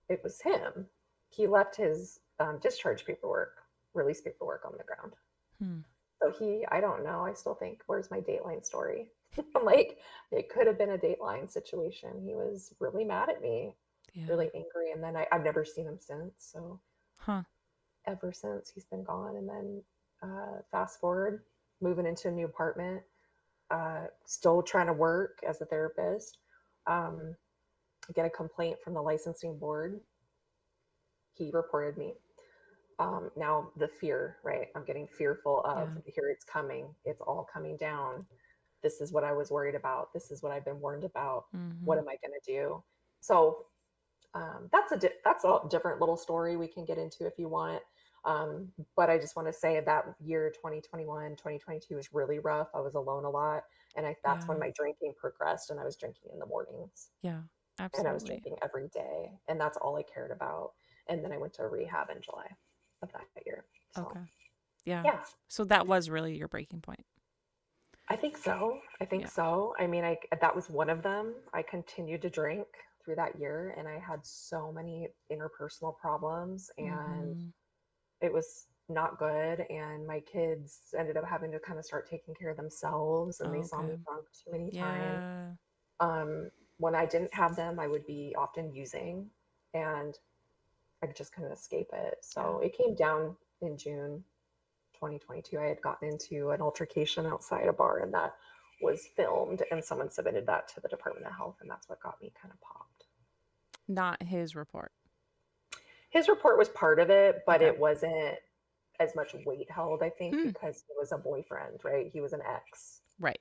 It was him. He left his discharge paperwork, release paperwork on the ground. Hmm. So I don't know. I still think, where's my Dateline story? I'm like, it could have been a Dateline situation. He was really mad at me, Yeah. really angry. And then I've never seen him since. So Huh. ever since he's been gone. And then fast forward, moving into a new apartment, still trying to work as a therapist. Um, get a complaint from the licensing board. He reported me. Now the fear, right? I'm getting fearful of Yeah. here it's coming. It's all coming down. This is what I was worried about. This is what I've been warned about. What Mm-hmm. am I going to do? So that's a different little story we can get into if you want. But I just want to say that year 2021, 2022 was really rough. I was alone a lot. And that's when Yeah. my drinking progressed and I was drinking in the mornings Yeah. and I was Absolutely. drinking every day. And that's all I cared about. And then I went to rehab in July of that year. So Okay. Yeah. yeah, So that was really your breaking point. I think so. I think Yeah. so. I mean, that was one of them. I continued to drink through that year and I had so many interpersonal problems and Mm-hmm. it was not good. And my kids ended up having to kind of start taking care of themselves and they saw me Okay. drunk too many times. Yeah. When I didn't have them, I would be often using and I just couldn't escape it. Yeah. So it came down in June 2022. I had gotten into an altercation outside a bar and that was filmed and someone submitted that to the Department of Health and that's what got me kind of popped. Not his report. His report was part of it, but Okay. it wasn't as much weight held, I think, Hmm. because he was a boyfriend, right? He was an ex. Right.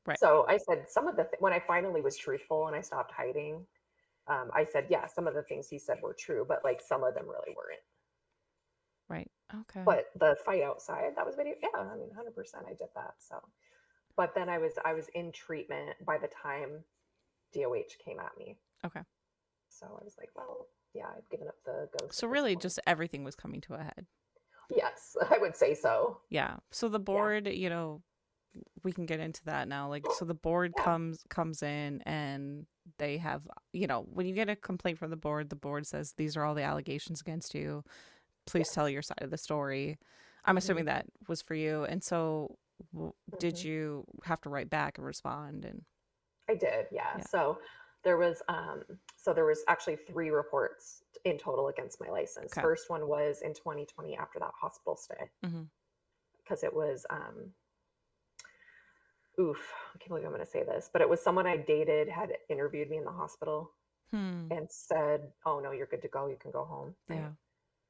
Right. So I said some of when I finally was truthful and I stopped hiding, I said, yeah, some of the things he said were true, but like some of them really weren't. Right. Okay. But the fight outside, that was video. Yeah, I mean, 100% I did that. So, but then I was in treatment by the time DOH came at me. Okay. So I was like, well, yeah, I've given up the ghost So at this really point. just everything was coming to a head. Yes, I would say so. Yeah. So the Yeah, board, we can get into that now. Like, so the board yeah, comes in and they have, when you get a complaint from the board says these are all the allegations against you. Please tell yes. your side of the story. I'm Hmm. assuming that was for you. And so did Hmm. you have to write back and respond? And I did, yeah. yeah. So there was actually three reports in total against my license. Okay. First one was in 2020 after that hospital stay Mm-hmm. because it was oof, I can't believe I'm going to say this, but it was someone I dated had interviewed me in the hospital Hmm. and said, "Oh no, you're good to go. You can go home." Right. Yeah.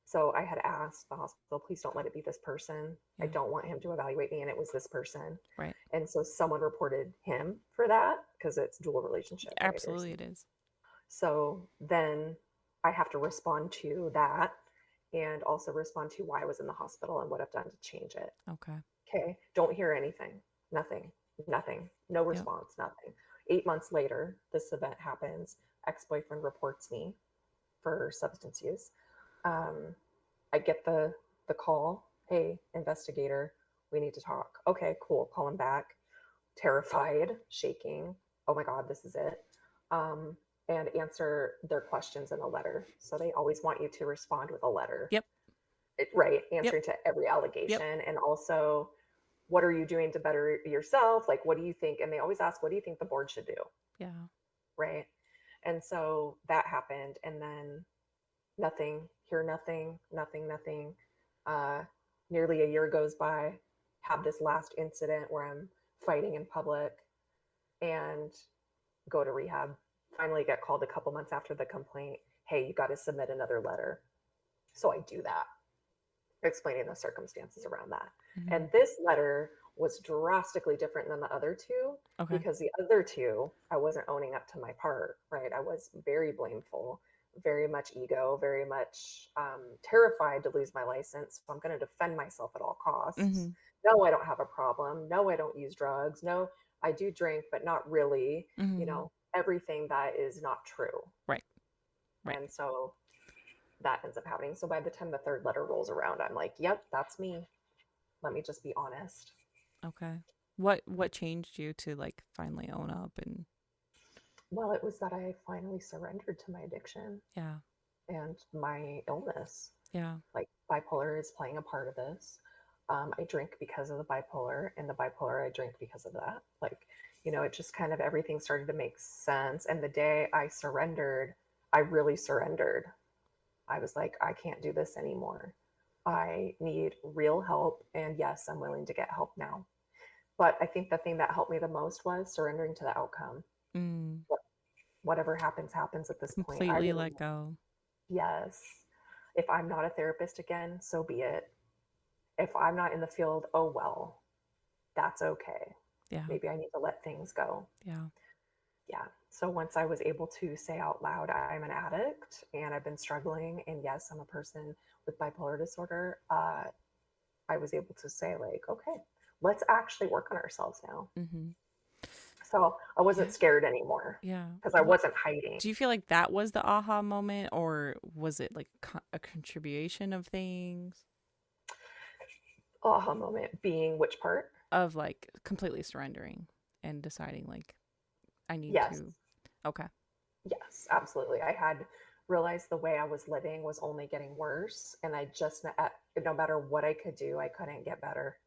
So I had asked the hospital, "Please don't let it be this person. I Yeah. don't want him to evaluate me," and it was this person. Right. And so someone reported him for that because it's dual relationship, right? Absolutely it is. So then I have to respond to that and also respond to why I was in the hospital and what I've done to change it. Okay. Okay. Don't hear anything. Nothing. Nothing. No Yep. response. Nothing. 8 months later, this event happens. Ex boyfriend reports me for substance use. Um, I get the call. Hey, investigator, we need to talk. Okay, cool. Call him back. Terrified, shaking. Oh my God, this is it. Um, and answer their questions in a letter. So they always want you to respond with a letter, Yep. right? Yep. Answering to every Yep. allegation. And also, what are you doing to better yourself? Like, what do you think? And they always ask, what do you think the board should do? Yeah. Right. And so that happened. And then nothing, hear nothing, nothing, nothing. Uh, Nearly a year goes by, have this last incident where I'm fighting in public and go to rehab. Finally, get called a couple months after the complaint. Hey, you got to submit another letter. So I do that, explaining the circumstances around that. Mm-hmm. And this letter was drastically different than the other two Okay. because the other two, I wasn't owning up to my part, right? I was very blameful, very much ego, very much terrified to lose my license. So I'm going to defend myself at all costs. Mm-hmm. No, I don't have a problem. No, I don't use drugs. No, I do drink, but not really. Mm-hmm. Everything that is not true. Right. Right. And so that ends up happening. So by the time the third letter rolls around, I'm like, yep, that's me. Let me just be honest. Okay. What changed you to like finally own up and Well, it was that I finally surrendered to my addiction yeah. and my illness. Yeah. Like bipolar is playing a part of this. I drink because of the bipolar, and the bipolar I drink because of that. Like, it just kind of everything started to make sense. And the day I surrendered, I really surrendered. I was like, I can't do this anymore. I need real help. And yes, I'm willing to get help now. But I think the thing that helped me the most was surrendering to the outcome. Mm. Whatever happens, happens at this point. I Completely didn't, let go. yes. If I'm not a therapist again, so be it. If I'm not in the field, oh well, that's okay. Yeah. Maybe I need to let things go. Yeah. Yeah. So once I was able to say out loud, I'm an addict and I've been struggling, and yes, I'm a person with bipolar disorder, I was able to say, like, okay, let's actually work on ourselves now. Mm-hmm. So I wasn't Yeah. scared anymore Yeah. because I What wasn't hiding. do you feel like that was the aha moment, or was it like a contribution of things Aha moment being which part? of like completely surrendering and deciding like I need Yes. to okay. Yes, absolutely. I had realized the way I was living was only getting worse. And I just, no matter what I could do, I couldn't get better.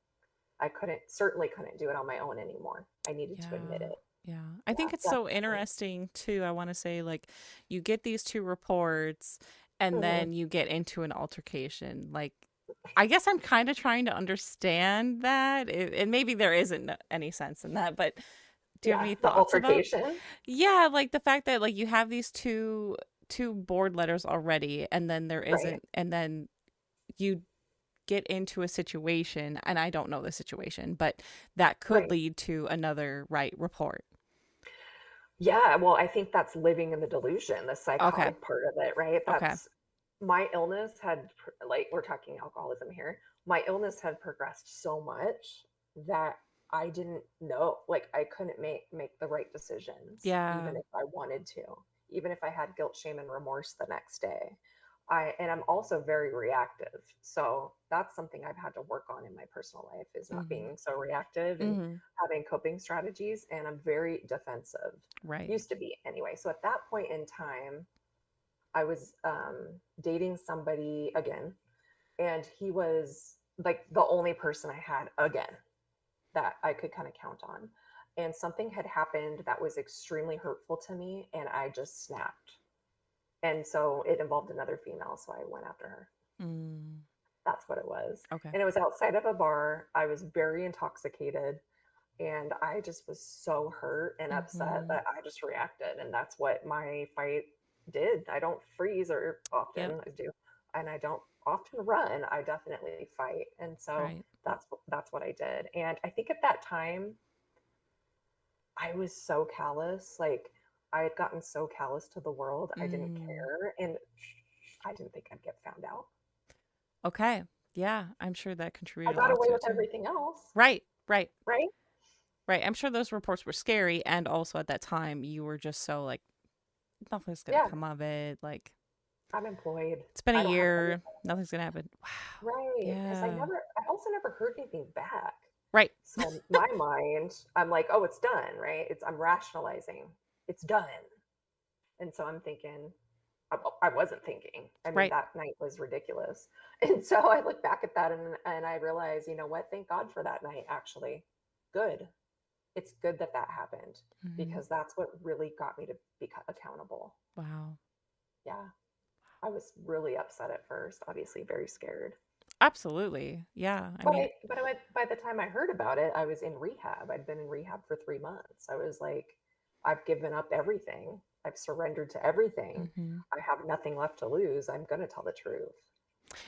Certainly couldn't do it on my own anymore. I needed to admit Yeah. it. Yeah. I Yeah, think it's so definitely. interesting too. I want to say like you get these two reports and Hmm. then you get into an altercation. Like I guess I'm kind of trying to understand that. And maybe there isn't any sense in that, but do you have Yeah, any the thoughts about altercation. yeah, like the fact that like you have these two board letters already and then there Right, isn't and then you get into a situation and I don't know the situation, but that could right. lead to another right report. Yeah, well, I think that's living in the delusion, the Okay. psychotic part of it, right? Okay. That's my illness had, like, we're talking alcoholism here. My illness had progressed so much that I didn't know, like, I couldn't make the right decisions, Yeah. even if I wanted to, even if I had guilt, shame, and remorse the next day. And I'm also very reactive. So that's something I've had to work on in my personal life is not Mhm. being so reactive and Mhm. having coping strategies. And I'm very defensive, Right. used to be anyway. So at that point in time, I was dating somebody again, and he was like the only person I had again that I could kind of count on. And something had happened that was extremely hurtful to me, and I just snapped. And so it involved another female, so I went after her. Mm. That's what it was. Okay. And it was outside of a bar. I was very intoxicated, and I just was so hurt and upset Mhm. that I just reacted. And that's what my fight did. I don't freeze or Yep. often I do, and I don't often run. I definitely fight. And so Right. that's what I did. And I think at that time, I was so callous. Like, I had gotten so callous to the world. I didn't Mm. care. And I didn't think I'd get found out. Okay. Yeah, I'm sure that I contributed a got lot away to it with too. everything else, Right, right, right? right. I'm sure those reports were scary, and also at that time you were just so like nothing's gonna Yeah, come of it. Like I'm employed. it's been a I don't have any. year, nothing's gonna happen. Wow. Right. Because Yeah. I also never heard anything back. Right. So in my mind, I'm like, oh, it's done, right? I'm rationalizing. It's done. And so I'm thinking, I wasn't thinking. I mean, Right. that night was ridiculous. And so I look back at that and I realize, you know what? Thank God for that night, actually. Good. It's good that that happened Hmm. because that's what really got me to be accountable. Wow. Yeah. I was really upset at first, obviously very scared. Absolutely. Yeah. I But mean, by the time I heard about it, I was in rehab. I'd been in rehab for 3 months. I was like, I've given up everything. I've surrendered to everything. mhm. I have nothing left to lose. I'm going to tell the truth.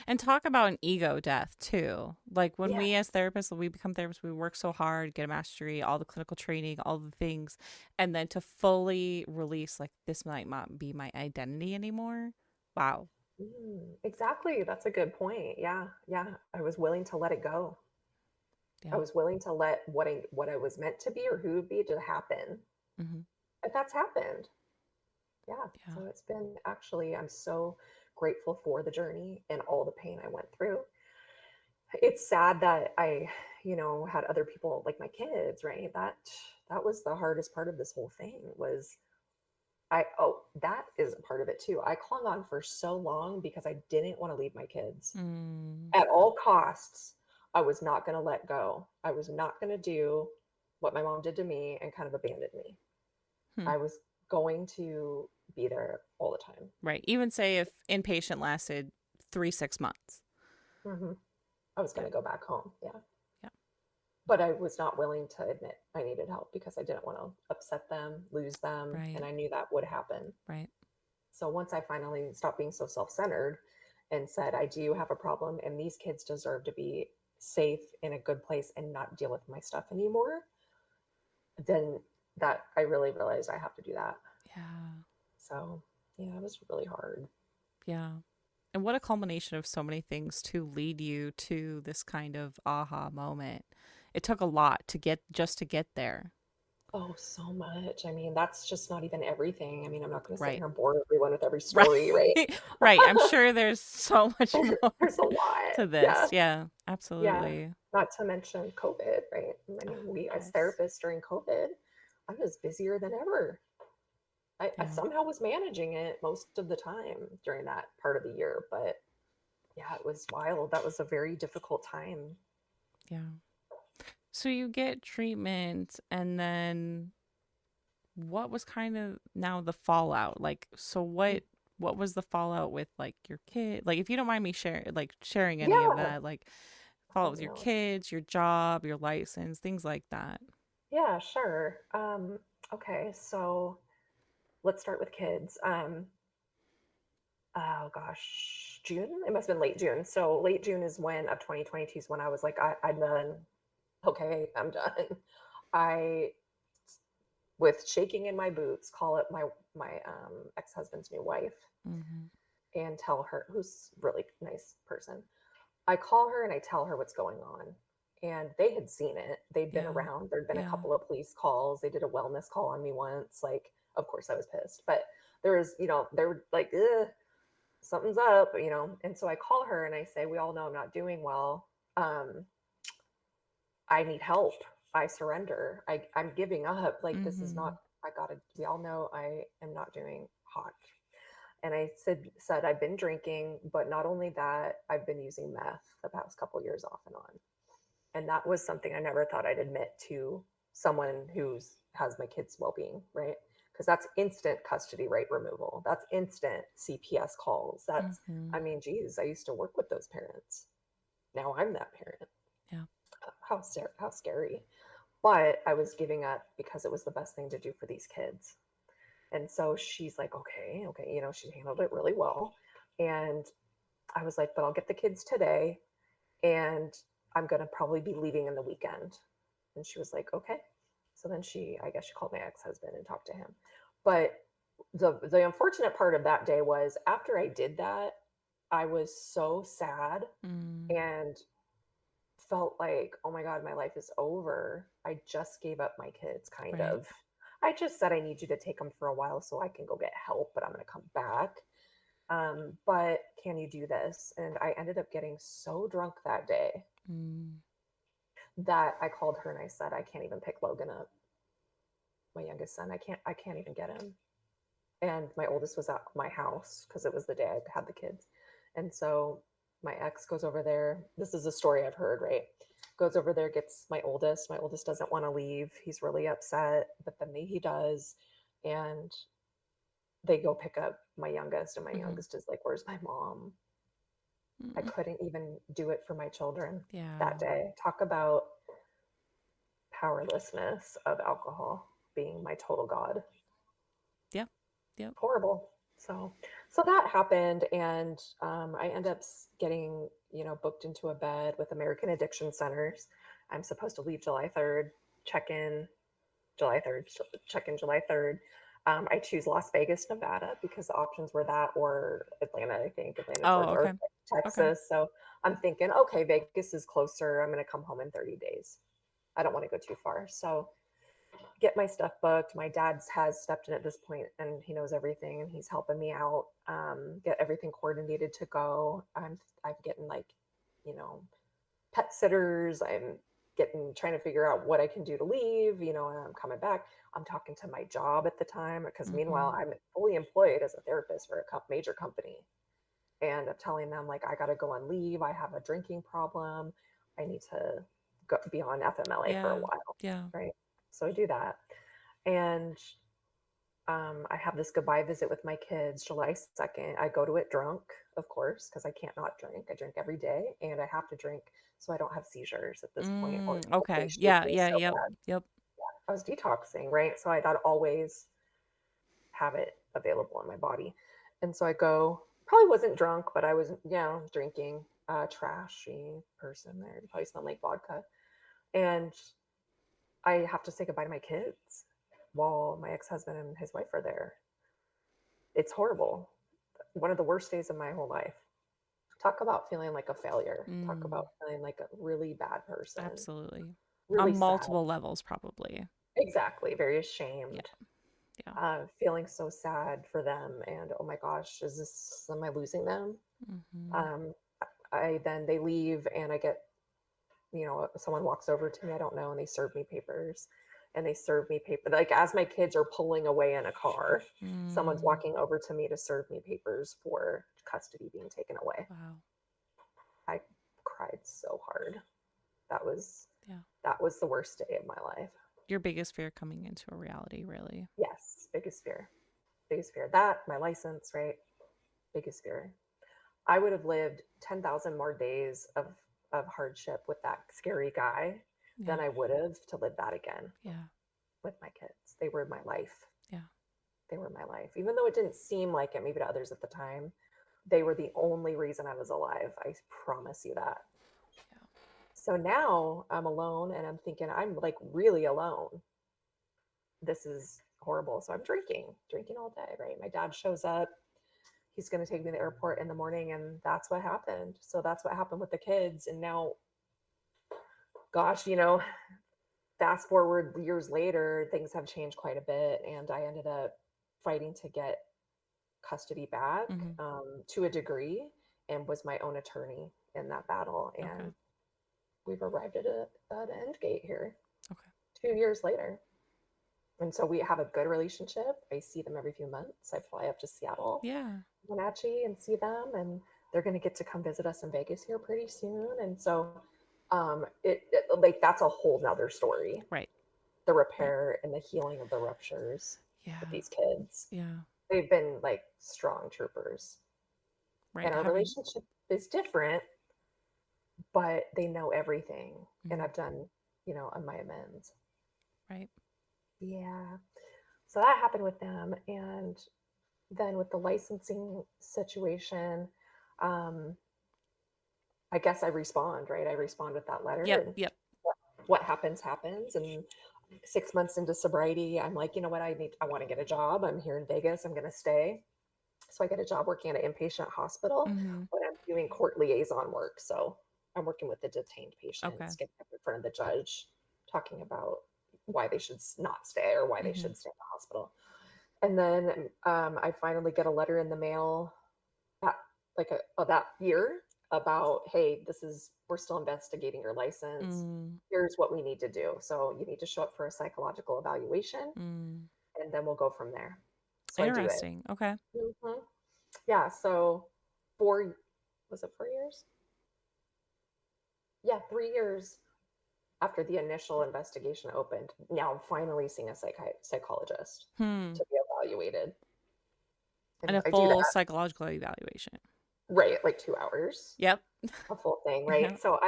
And talk about an ego death too. Like when Yeah. we as therapists, we become therapists, we work so hard, get a mastery, all the clinical training, all the things, and then to fully release like this might not be my identity anymore. Wow. Exactly. That's a good point. Yeah. Yeah. I was willing to let it go. I Yeah. was willing to let what I was meant to be or who would be to happen. Hmm. But that's happened. Yeah. Yeah. So it's been actually, I'm so grateful for the journey and all the pain I went through. It's sad that I, had other people like my kids, right? That was the hardest part of this whole thing was that is a part of it too. I clung on for so long because I didn't want to leave my kids. Mm. At all costs, I was not going to let go. I was not going to do what my mom did to me and kind of abandon me. Hmm. I was going to be there all the time. Right. Even say if inpatient lasted 3, 6 months. Hmm. I was going Yeah. to go back home. Yeah. Yeah. But I was not willing to admit I needed help because I didn't want to upset them, lose them, Right. and I knew that would happen. Right. So once I finally stopped being so self-centered and said, I do have a problem and these kids deserve to be safe in a good place and not deal with my stuff anymore, then that I really realized I have to do that. Yeah. So yeah, it was really hard. Yeah. And what a culmination of so many things to lead you to this kind of aha moment. It took a lot to get just to get there. Oh, so much. I mean, that's just not even everything. I mean, I'm not going to sit Right. here and bore everyone with every Right. story, right? Right. I'm sure there's so much more There's a lot. to Yeah. this. Yeah, Yeah. absolutely. Not to mention COVID, right? I Oh, mean, we as yes. therapists during COVID, I was busier than ever. I Yeah. somehow was managing it most of the time during that part of the year, but yeah, it was wild. That was a very difficult time. Yeah. So you get treatment and then what was kind of now the fallout? Like so what was the fallout with like your kid? Like if you don't mind me sharing any of Yeah. that, like fallout Oh with your no. kids, your job, your license, things like that. Yeah, sure. Okay, so let's start with kids. Oh gosh, June? It must have been late June. So late June is when of 2022 is when I was like, I'm done. Okay, I'm done. I, with shaking in my boots, call up my ex-husband's new wife Mhm. and tell her, who's a really nice person. I call her and I tell her what's going on. And they had seen it. They'd been Yeah. around. There'd been a Yeah. couple of police calls. They did a wellness call on me once. Like, of course I was pissed, but there was, they were like, ugh, something's up, And so I call her and I say, we all know I'm not doing well. Um, I need help. I surrender. I'm giving up. Like, this is not, Mhm. we all know I am not doing hot. And I said I've been drinking, but not only that, I've been using meth the past couple years off and on. And that was something I never thought I'd admit to someone who's has my kids' well-being, right? Because that's instant custody right removal. That's instant CPS calls. I Mhm. mean, geez, I used to work with those parents. Now I'm that parent. Yeah. How scary. But I was giving up because it was the best thing to do for these kids. And so she's like, okay, okay, she handled it really well. And I was like, but I'll get the kids today and I'm going to probably be leaving in the weekend. And she was like, okay. So then I guess she called my ex-husband and talked to him. But the unfortunate part of that day was after I did that, I was so sad Mm. and felt like, oh my God, my life is over. I just gave up my kids, kind Right. of. I just said, I need you to take them for a while so I can go get help, but I'm going to come back. But can you do this? And I ended up getting so drunk that day Mm. that I called her and I said, I can't even pick Logan up, my youngest son. I can't even get him. And my oldest was at my house because it was the day I had the kids. And so my ex goes over there. This is a story I've heard, right? Goes over there, gets my oldest. My oldest doesn't want to leave. He's really upset, but then he does. And they go pick up my youngest, and my Mm-hmm. youngest is like, where's my mom? I Mm. couldn't even do it for my children Yeah. that day. Talk about powerlessness of alcohol being my total god. Yep. Yep. Horrible. So that happened, and I end up getting booked into a bed with American Addiction Centers. I'm supposed to leave July 3rd, check in July 3rd, check in July 3rd. I choose Las Vegas, Nevada, because the options were that or Atlanta, I think, Atlanta, Oh, Georgia, or okay. Okay. Texas. So I'm thinking, okay, Vegas is closer. I'm going to come home in 30 days. I don't want to go too far. So get my stuff booked. My dad's has stepped in at this point and he knows everything and he's helping me out, get everything coordinated to go. I'm getting like, you know, pet sitters. I'm trying to figure out what I can do to leave, and I'm coming back. I'm talking to my job at the time because Mm-hmm. meanwhile I'm fully employed as a therapist for a major company. And I'm telling them like I got to go on leave. I have a drinking problem. I need to be on FMLA for a Yeah. while, Yeah. right? So I do that, and I have this goodbye visit with my kids July 2nd. I go to it drunk, of course, because I can't not drink. I drink every day, and I have to drink so I don't have seizures at this point, or hopefully Okay. shoot Yeah. me Yeah. so Yep. bad. Yep. I was detoxing, right? So I would always have it available in my body. And so I go, probably wasn't drunk, but I was, drinking, trashy person there. It probably smelled like vodka. And I have to say goodbye to my kids while my ex husband and his wife are there. It's horrible. One of the worst days of my whole life. Talk about feeling like a failure. Talk Mm. about feeling like a really bad person. Absolutely. Really On sad. multiple levels, probably. Exactly. Very Yeah. ashamed. Yeah. Feeling so sad for them. And oh my gosh, am I losing them? Mm-hmm. Um, then they leave and I get, someone walks over to me, I don't know, and they serve me papers. And they serve me paper like as my kids are pulling away in a car, someone's Mm. walking over to me to serve me papers for custody being taken away. Wow. I cried so hard. That was Yeah. that was the worst day of my life. Your biggest fear coming into a reality, really. Yes, biggest fear. Biggest fear. That, my license, right? Biggest fear. I would have lived 10,000 more days of hardship with that scary guy than Yeah. I would have to live that again Yeah. with my kids. They were my life. Yeah. They were my life. Even though it didn't seem like it, maybe to others at the time, they were the only reason I was alive. I promise you that. Yeah. So now I'm alone and I'm thinking, I'm like really alone. This is horrible. So I'm drinking all day, right? My dad shows up. He's going to take me to the airport in the morning. And that's what happened. So that's what happened with the kids. And now, gosh, fast forward years later, things have changed quite a bit. And I ended up fighting to get custody back, Mm-hmm. to a degree, and was my own attorney in that battle. Okay. And we've arrived at an end gate here Okay. 2 years later. And so we have a good relationship. I see them every few months. I fly up to Seattle, Yeah. Wenatchee, and see them, and they're going to get to come visit us in Vegas here pretty soon. And so, it like that's a whole nother story. Right. The Right. repair and the healing of the ruptures with Yeah. these kids. Yeah. They've been like strong troopers, Right. and our Having. relationship is different, but they know everything, and Mm. I've done, on my amends. Right. Yeah. So that happened with them, and then with the licensing situation, um, I guess I respond, right? I respond with that letter, Yep. and Yep. what happens happens. And 6 months into sobriety, I'm like, you know what? I want to get a job. I'm here in Vegas. I'm going to stay. So I get a job working at an inpatient hospital, Mm-hmm. but I'm doing court liaison work. So I'm working with the detained Okay. patients, getting up in front of the judge, talking about why they should not stay or why they Mm-hmm. should stay in the hospital. And then I finally get a letter in the mail that that year about, hey, we're still investigating your license. Mm. Here's what we need to do. So you need to show up for a psychological evaluation, Mm. and then we'll go from there. So I do it. Interesting. Okay. Mhm. Yeah. So 4, was it 4 years? Yeah, 3 years after the initial investigation opened. Now I'm finally seeing a psychologist Hmm. to be evaluated, And and a I do full that psychological evaluation. right, like 2 hours, Yep. a full thing, Yeah. right? So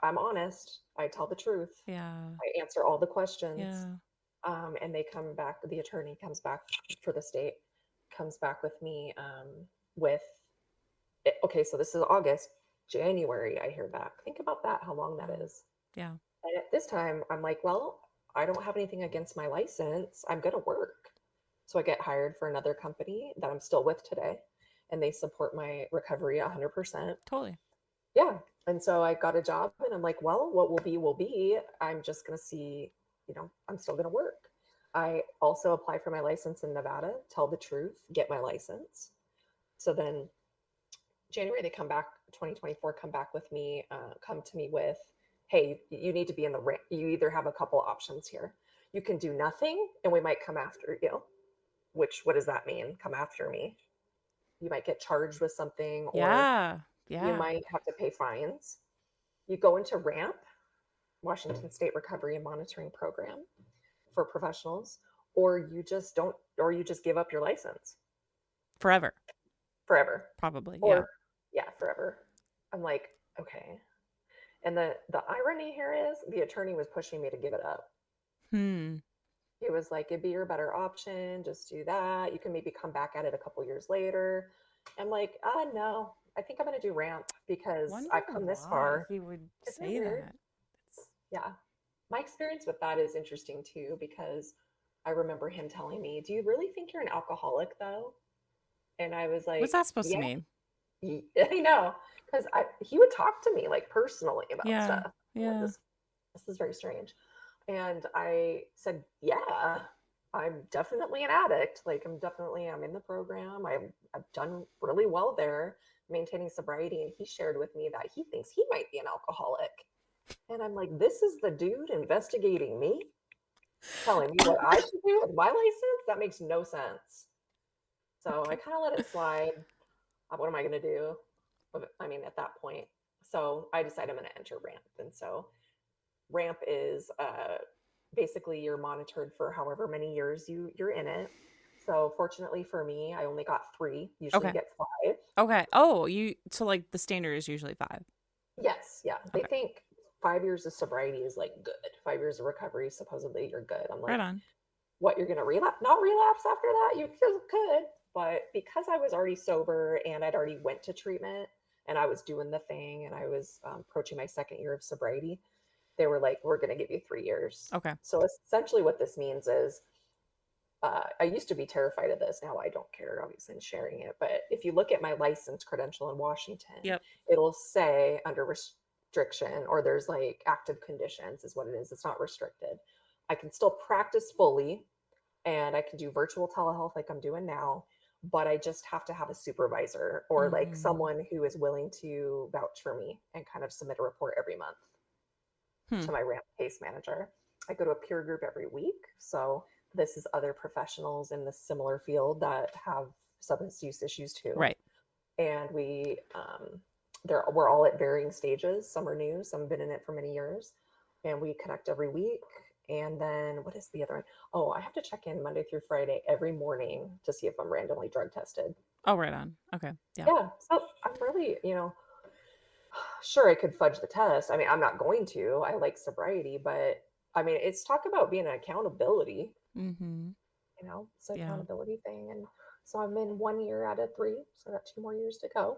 I'm honest. I tell the truth. Yeah. I answer all the questions, Yeah. and they come back. The attorney comes back for the state, comes back with me with okay. So this is August, January. I hear back. Think about that. How long that Wow. is. Yeah. And at this time, I'm like, well, I don't have anything against my license. I'm going to work. So I get hired for another company that I'm still with today, and they support my recovery 100%. Totally. Yeah. And so I got a job, and I'm like, well, what will be, will be. I'm just going to see, I'm still going to work. I also apply for my license in Nevada, tell the truth, get my license. So then January, they come back, 2024, come back with me, come to me with, hey, you need to be in the ramp. You either have a couple options here. You can do nothing, and we might come after you. Which, what does that mean? Come after me. You might get charged with something, or Yeah. you Yeah. might have to pay fines. You go into RAMP, Washington State Recovery and Monitoring Program for professionals, or you just don't, or you just give up your license Forever. forever. Probably. Yeah. Or, yeah, forever. I'm like, okay. And the irony here is the attorney was pushing me to give it up. Hmm. He was like, it'd be your better option. Just do that. You can maybe come back at it a couple years later. I'm like, no, I think I'm going to do ramp because Wonder I've come this why far. he would Isn't it say weird? that. Yeah. My experience with that is interesting too, because I remember him telling me, do you really think you're an alcoholic though? And I was What's like, that supposed to yeah, mean? I know. Because he would talk to me like personally about Yeah. stuff. I'm like, Yeah. this is very strange. And I said, yeah, I'm definitely an addict. Like I'm in the program. I've done really well there maintaining sobriety. And he shared with me that he thinks he might be an alcoholic. And I'm like, this is the dude investigating me, telling me what I should do with my license? That makes no sense. So I Okay. kind of let it slide. What am I going to do? I mean, at that point. So I decided I'm going to enter ramp. And so ramp is basically you're monitored for however many years you're in it. So fortunately for me, I only got 3. Usually you Okay. get 5. Okay. Oh, so like the standard is usually 5. Yes, yeah. They Okay. think 5 years of sobriety is like good. 5 years of recovery, supposedly you're good. I'm Right like, on. what, you're gonna relapse? Not relapse after that? You could, but because I was already sober and I'd already went to treatment and I was doing the thing and I was approaching my second year of sobriety, they were like, we're gonna give you 3 years. Okay. So essentially, what this means is I used to be terrified of this. Now I don't care, obviously, in sharing it. But if you look at my license credential in Washington, Yep. it'll say under restriction, or there's like active conditions, is what it is. It's not restricted. I can still practice fully, and I can do virtual telehealth like I'm doing now. But I just have to have a supervisor or like Mm-hmm. someone who is willing to vouch for me and kind of submit a report every month Hmm. to my ramp case manager. I go to a peer group every week. So this is other professionals in the similar field that have substance use issues too. Right. And we're all at varying stages. Some are new, some have been in it for many years. And we connect every week. And then what is the other one? Oh, I have to check in Monday through Friday every morning to see if I'm randomly drug tested. Oh, right on. Okay. Yeah. Yeah. So I'm really, sure, I could fudge the test. I mean, I'm not going to. I like sobriety, but I mean, it's talk about being an accountability, Mm-hmm. it's an Yeah. accountability thing. And so I'm in 1 year out of 3, so I got 2 more years to go.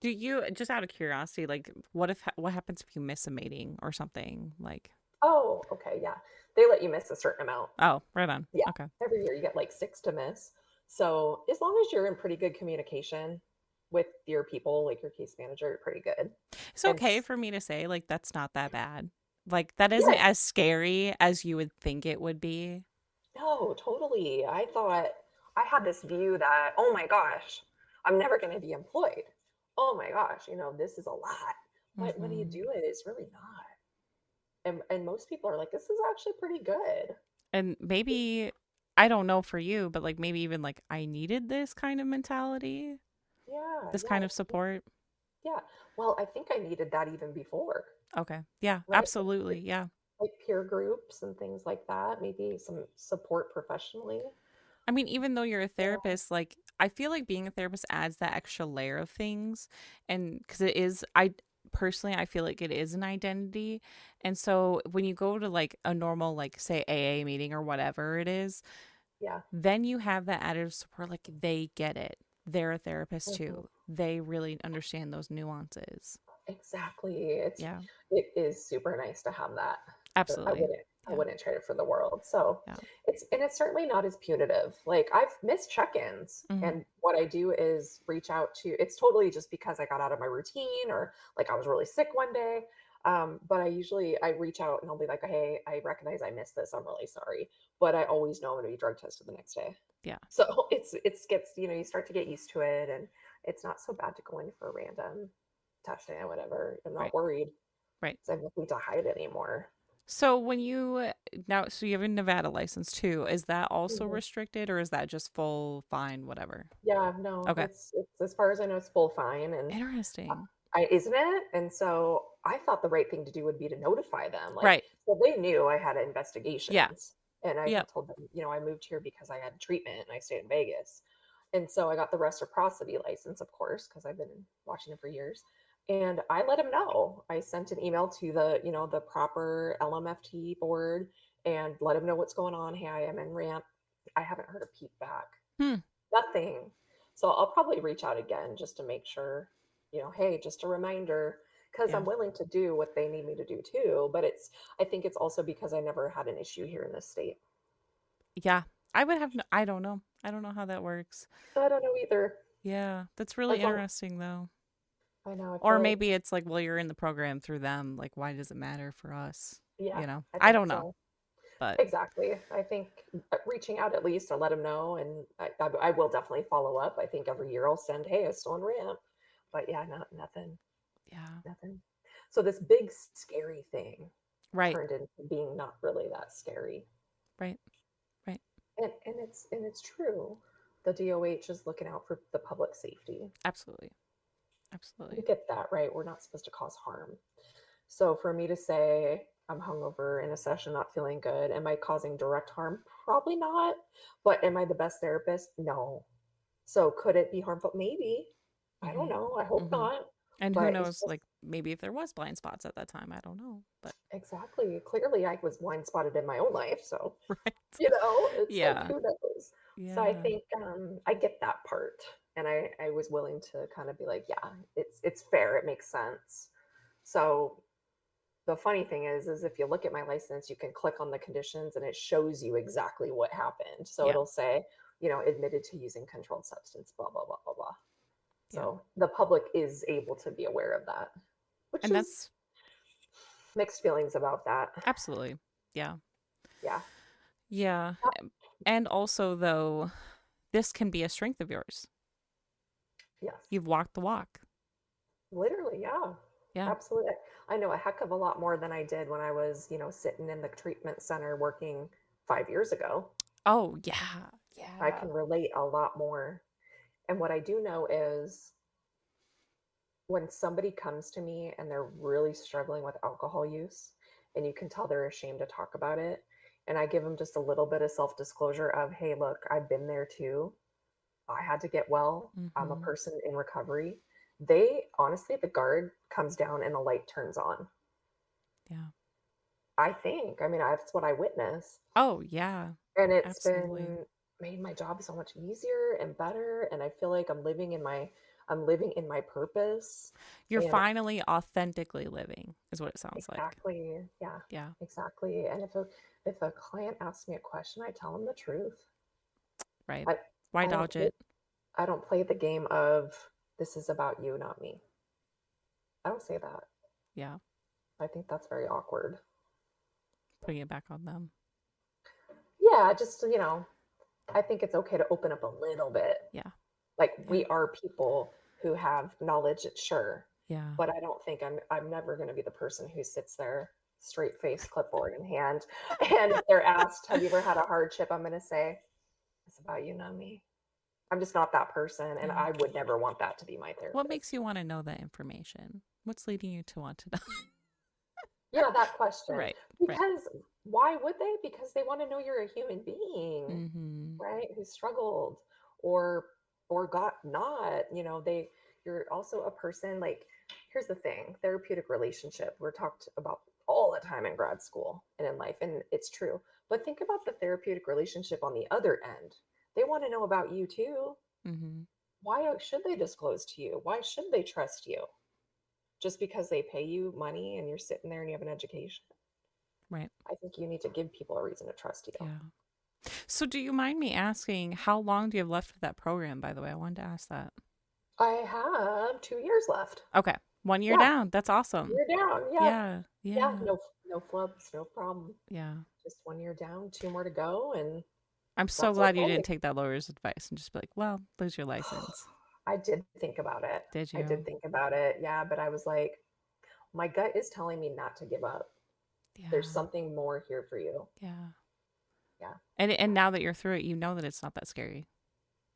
Do you, just out of curiosity, like what happens if you miss a meeting or something? Like, Oh, okay, yeah. They let you miss a certain amount. Oh, right on. Yeah, Okay. every year you get like 6 to miss. So, as long as you're in pretty good communication with your people, like your case manager, you're pretty good. It's And okay for me to say, like, that's not that bad. Like, that isn't yeah, as scary as you would think it would be. no, totally. I thought I had this view that, oh my gosh, I'm never going to be employed. Oh my gosh, this is a lot. But when you Hmm. do it, it's really not. And most people are like, this is actually pretty good. And maybe, I don't know for you, but like maybe even like I needed this kind of mentality, Yeah, this yeah, kind of support. yeah. Well, I think I needed that even before, Okay. Yeah, right? absolutely. Yeah. Like peer groups and things like that, maybe some support professionally. I mean, even though you're a Yeah, therapist, like I feel like being a therapist adds that extra layer of things. And because it is, I personally, I feel like it is an identity. And so when you go to like a normal, like say AA meeting or whatever it is, yeah. then you have that added support. Like they get it. They're a therapist Mhm. too. They really understand those nuances. Exactly. Yeah, it is super nice to have that. I absolutely. wouldn't I Yeah, wouldn't trade it for the world. So yeah. it's certainly not as punitive. Like I've missed check-ins Hmm. and what I do is reach out to it's totally just because I got out of my routine or like I was really sick one day. But I reach out and I'll be like, hey, I recognize I missed this. I'm really sorry. But I always know I'm gonna be drug tested the next day. Yeah, So it's gets, you start to get used to it and it's not so bad to go in for a random testing or whatever. I'm not right, worried right. because I don't need to hide anymore. So when you now, so you have a Nevada license too. Is that also Mhm. restricted, or is that just full fine, whatever? Yeah, no, Okay, it's as far as I know, it's full fine, and interesting. isn't it? And so I thought the right thing to do would be to notify them. Like, Right. so they knew I had Yeah. investigations, and I Yep. had told them, I moved here because I had treatment and I stayed in Vegas, and so I got the reciprocity license, of course, because I've been in Washington for years. And I let them know. I sent an email to the proper LMFT board and let them know what's going on. Hey, I am in ramp. I haven't heard a peep back. Hmm. Nothing. So I'll probably reach out again just to make sure, hey, just a reminder, because Yeah. I'm willing to do what they need me to do too. But I think it's also because I never had an issue here in this state. Yeah. I would have. No, I don't know. I don't know how that works. I don't know either. Yeah, that's really As long, interesting though. I know, I Or feel like, maybe it's like, well, you're in the program through them. Like, why does it matter for us? yeah, You know, I I think don't know, so. but Exactly. I think reaching out at least to let them know, and I will definitely follow up. I think every year I'll send, hey, I still on ramp. But yeah, nothing, yeah. nothing. So this big scary thing Right. turned into being not really that scary. Right. Right. And it's true. The DOH is looking out for the public safety. Absolutely. We Absolutely. get that, right? We're not supposed to cause harm. So for me to say I'm hungover in a session, not feeling good, am I causing direct harm? Probably not. But am I the best therapist? No. So could it be harmful? Maybe. I don't Mhm. know. I hope Mhm. not. And who But it's knows, just like maybe if there was blind spots at that time, I don't know. But exactly. Clearly, I was blind spotted in my own life. So right. it's like Yeah. who knows. So I Yeah. think I get that part, and I was willing to kind of be like, yeah, it's fair, it makes sense. So the funny thing is if you look at my license, you can click on the conditions and it shows you exactly what happened. So Yeah. it'll say, admitted to using controlled substance, blah blah blah blah blah. Yeah. So the public is able to be aware of that, which And is that's mixed feelings about that. absolutely. Yeah. Yeah. Yeah. And also though, this can be a strength of yours. Yes. You've walked the walk. Literally, yeah. Yeah. Absolutely. I know a heck of a lot more than I did when I was, sitting in the treatment center working 5 years ago. Oh, yeah. I Yeah. can relate a lot more. And what I do know is when somebody comes to me and they're really struggling with alcohol use, and you can tell they're ashamed to talk about it, and I give them just a little bit of self disclosure of, hey, look, I've been there too. I had to get well. I'm a Mhm. person in recovery. They honestly, the guard comes down and the light turns on. Yeah. I think. I mean, that's what I witnessed. Oh, yeah. And it's Absolutely. been made my job so much easier and better. And I feel like I'm living in my I'm living in my purpose. You're And finally authentically living, is what it sounds like. exactly, yeah, Yeah, exactly. And if a client asks me a question, I tell them the truth. right. I Why I don't dodge it? I don't play the game of this is about you, not me. I don't say that. Yeah, I think that's very awkward. putting it back on them. Yeah, just, I think it's okay to open up a little bit. Yeah, Like yeah, we are people who have knowledge, sure, yeah. but I don't think I'm never going to be the person who sits there straight face, clipboard in hand, and if they're asked, "Have you ever had a hardship?" I'm going to say, "It's about you, not me." I'm just not that person, and Yeah. I would never want that to be my What makes therapist. you want to know that information? What's leading you to want to know? Yeah, that question. Right, right. Because why would they? Because they want to know you're a human being, Mm-hmm. right? Who struggled or got not, you're also a person like here's the thing, therapeutic relationship. We're talked about all the time in grad school and in life, and it's true. But think about the therapeutic relationship on the other end. They want to know about you too. Mm-hmm. Why should they disclose to you? Why should they trust you? Just because they pay you money and you're sitting there and you have an education? Right. I think you need to give people a reason to trust you. Yeah. So, do you mind me asking how long do you have left with that program, by the way? I wanted to ask that. I have 2 years left. Okay. 1 year Yeah, down. That's awesome. you're down. Yeah, Yeah. yeah. Yeah. No flubs, no problem. Yeah. Just 1 year down, two more to go, and I'm so that's glad you okay. didn't take that lawyer's advice and just be like, well, lose your license. I did think about it. Did I did you? think about it. Yeah, but I was like, my gut is telling me not to give up. There's Yeah. something more here for you. Yeah. Yeah. And now that you're through it, you know that it's not that scary.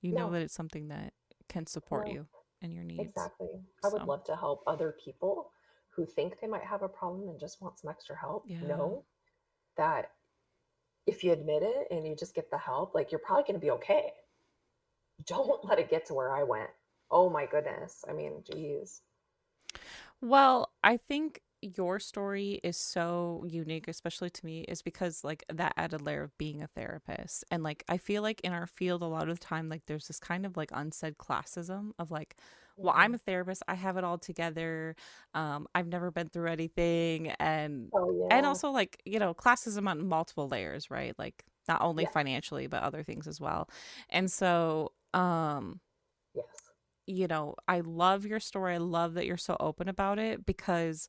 You know No, that it's something that can support no, you and your needs. exactly. I would So, love to help other people who think they might have a problem and just want some extra help. yeah. Know that if you admit it and you just get the help, like you're probably going to be okay. Don't let it get to where I went. Oh my goodness. I mean, geez. Well, I think your story is so unique, especially to me, is because like that added layer of being a therapist. And like I feel like in our field a lot of the time, like there's this kind of like unsaid classism of like, well, I'm Mhm. a therapist, I have it all together. I've never been through anything Oh and yeah. also like, classism on multiple layers, right? Like not only Yes. financially, but other things as well. And so Yes. I love your story. I love that you're so open about it because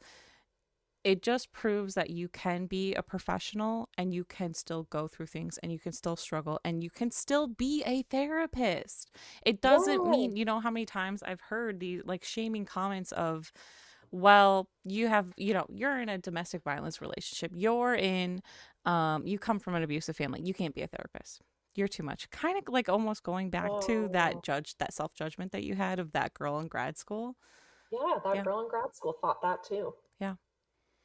it just proves that you can be a professional and you can still go through things and you can still struggle and you can still be a therapist. It doesn't Yes. mean, how many times I've heard these like shaming comments of, well, you're in a domestic violence relationship. You come from an abusive family. You can't be a therapist. You're too much. Kind of like almost going back to Oh, that self judgment that you had of that girl in grad school. yeah. That Yeah. girl in grad school thought that too. Yeah.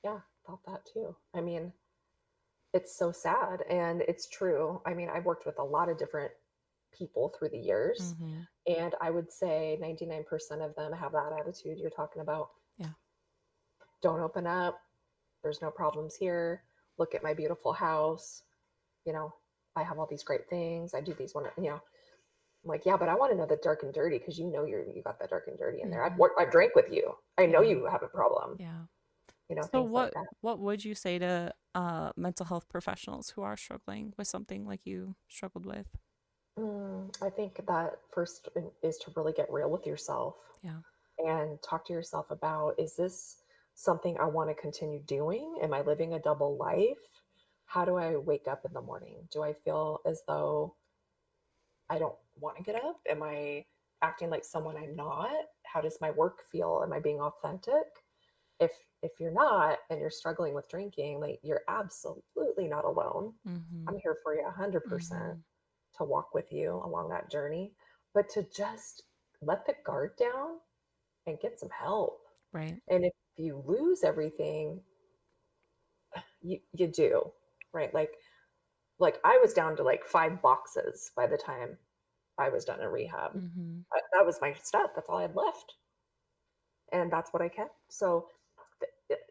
Yeah, thought that too. I mean, it's so sad and it's true. I mean, I've worked with a lot of different people through the years, Mm-hmm. and I would say 99% of them have that attitude you're talking about. Yeah. Don't open up. There's no problems here. Look at my beautiful house. You know, I have all these great things. I do these I'm like, yeah, but I want to know the dark and dirty because you got that dark and dirty in there. Mm-hmm. I've drank with you. I know Yeah. you have a problem. Yeah. So Things like what that. what would you say to mental health professionals who are struggling with something like you struggled with? I think that first is to really get real with yourself Yeah. and talk to yourself about, is this something I want to continue doing? Am I living a double life? How do I wake up in the morning? Do I feel as though I don't want to get up? Am I acting like someone I'm not? How does my work feel? Am I being authentic? If you're not and you're struggling with drinking, like you're absolutely not alone. Mm-hmm. I'm here for you 100% Mm-hmm. to walk with you along that journey, but to just let the guard down and get some help. Right. And if you lose everything, you do, right? Like I was down to like 5 boxes by the time I was done in rehab. Mm-hmm. That was my stuff. That's all I had left, and that's what I kept. So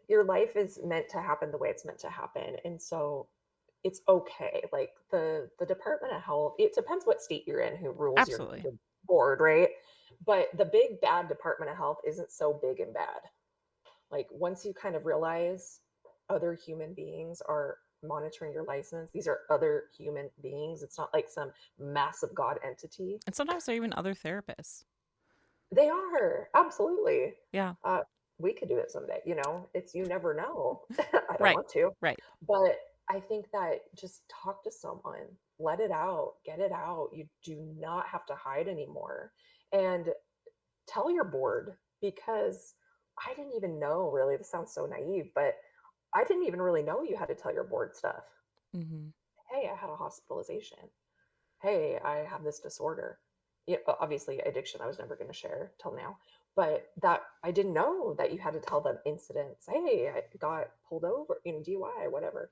your life is meant to happen the way it's meant to happen, and so it's okay. Like the Department of Health, it depends what state you're in, who rules Absolutely. board, right? But the big bad Department of Health isn't so big and bad. Like once you kind of realize other human beings are monitoring your license, these are other human beings. It's not like some massive God entity. And sometimes they're even other therapists. They are absolutely. Yeah. Uh, we could do it someday. It's you never know. I don't Right. want to, Right. but I think that just talk to someone, let it out, get it out. You do not have to hide anymore, and tell your board because I didn't even know. Really, this sounds so naive, but I didn't even really know you had to tell your board stuff. Mm-hmm. Hey, I had a hospitalization. Hey, I have this disorder. Yeah, obviously addiction I was never going to share till now. But that I didn't know that you had to tell them incidents. Hey, I got pulled over, DUI, whatever.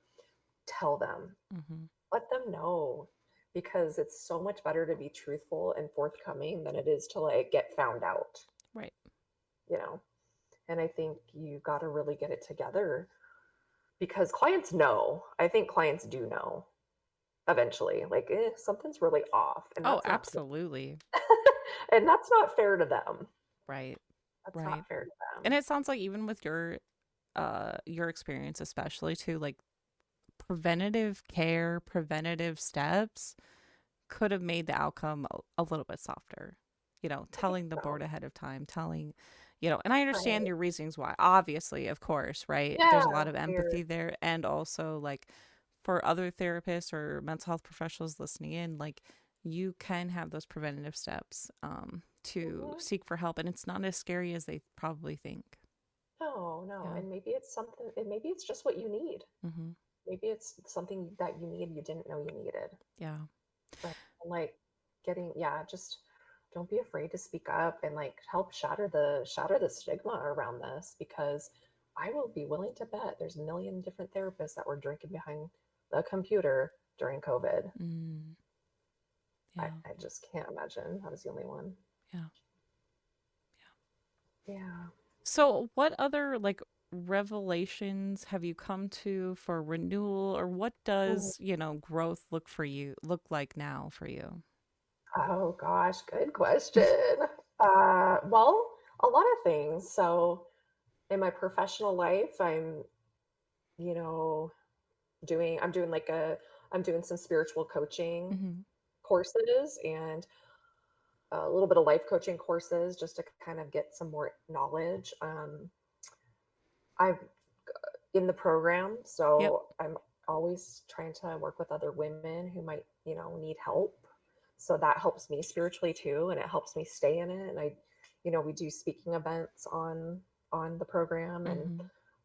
Tell them. Mm-hmm. Let them know because it's so much better to be truthful and forthcoming than it is to like get found out, Right. you know. And I think you got to really get it together because clients know. I think clients do know eventually, like, something's really off, and Oh, that's not cool. absolutely. And that's not fair to them. Right. That's Right. not fair to And them. it sounds like even with your experience especially too, like preventative care, preventative steps could have made the outcome a little bit softer. I think Telling the board so. ahead of time, and I understand Right. your reasons why, obviously, of course, right? There's Yeah. a lot of Weird. empathy there. And also, like, for other therapists or mental health professionals listening in, like, you can have those preventative steps to Hmm. seek for help. And it's not as scary as they probably think. No, no. Yeah. And maybe it's something, and maybe it's just what you need. Mm-hmm. Maybe it's something that you need you didn't know you needed. Yeah. Right. And like yeah, just don't be afraid to speak up and like help shatter the stigma around this because I will be willing to bet there's a million different therapists that were drinking behind the computer during COVID. Mm, I, yeah. I just can't imagine I was the only one. Yeah. Yeah. So, what other like revelations have you come to for renewal, or what Mm. does, growth look like now for you? Oh gosh, good question. Well, a lot of things. So in my professional life, you know, I'm doing I'm doing some spiritual coaching Mm-hmm. courses and a little bit of life coaching courses just to kind of get some more knowledge. I'm in the program, Yep. so I'm always trying to work with other women who might, need help. So that helps me spiritually too, and it helps me stay in it. And we do speaking events on the program, and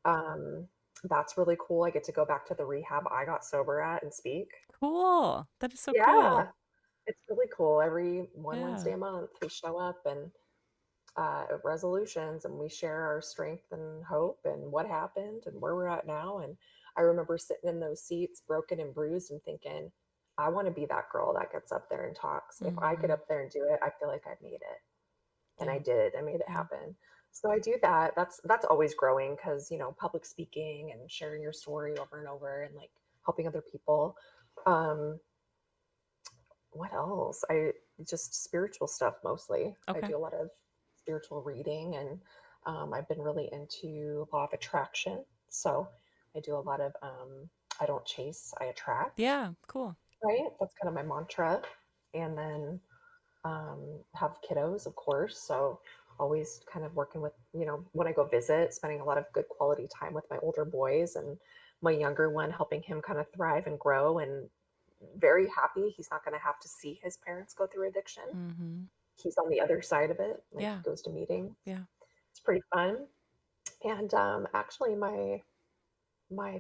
Mm-hmm. um, that's really cool. I get to go back to the rehab I got sober at and speak. Cool. That is so cool. Yeah, it's really cool. Every one Yeah. Wednesday a month, we show up and resolutions and we share our strength and hope and what happened and where we're at now. And I remember sitting in those seats, broken and bruised, and thinking, I want to be that girl that gets up there and talks. If I get Mm-hmm. up there and do it, I feel like I've made it. And I Yeah. did. I made it Yeah. happen. So I do that. That's always growing because, public speaking and sharing your story over and over and like helping other people. Um, what else? I just spiritual stuff mostly. I Okay. do a lot of spiritual reading, and I've been really into law of attraction. So I do a lot of I don't chase, I attract. Yeah. Cool. Right, that's kind of my mantra. And then have kiddos, of course. So always kind of working with when I go visit, spending a lot of good quality time with my older boys and my younger one, helping him kind of thrive and grow and very happy he's not going to have to see his parents go through addiction. Mm-hmm. He's on the other side of it, like Yeah. he goes to meetings. Yeah. It's pretty fun. And actually, my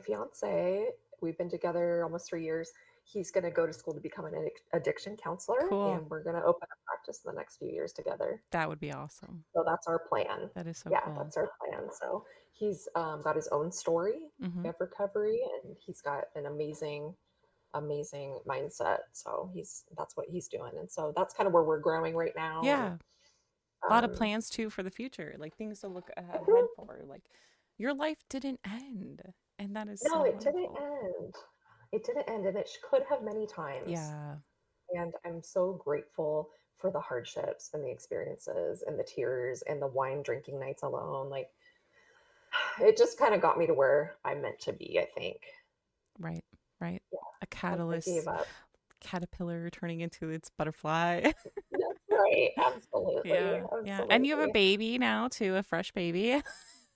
fiance, we've been together almost 3 years. He's going to go to school to become an addiction counselor, Cool. and we're going to open a practice in the next few years together. That would be awesome. So that's our plan. That is so Yeah, cool. that's our plan. So he's got his own story Mm-hmm. of recovery, and he's got an amazing mindset. So that's what he's doing, and so that's kind of where we're growing right now. And Yeah. A lot of um, plans too for the future, like things to look ahead mhm. for. Like your life didn't end, and that is No, so it didn't wonderful. end. It didn't end, and it could have many times. Yeah. And I'm so grateful for the hardships and the experiences and the tears and the wine drinking nights alone. Like, it just kind of got me to where I'm meant to be, I think. Right. Right. Yeah, A once I gave catalyst, up. caterpillar turning into its butterfly. That's right. Absolutely. Yeah. Yeah. And you have a Absolutely. baby now too, a fresh baby.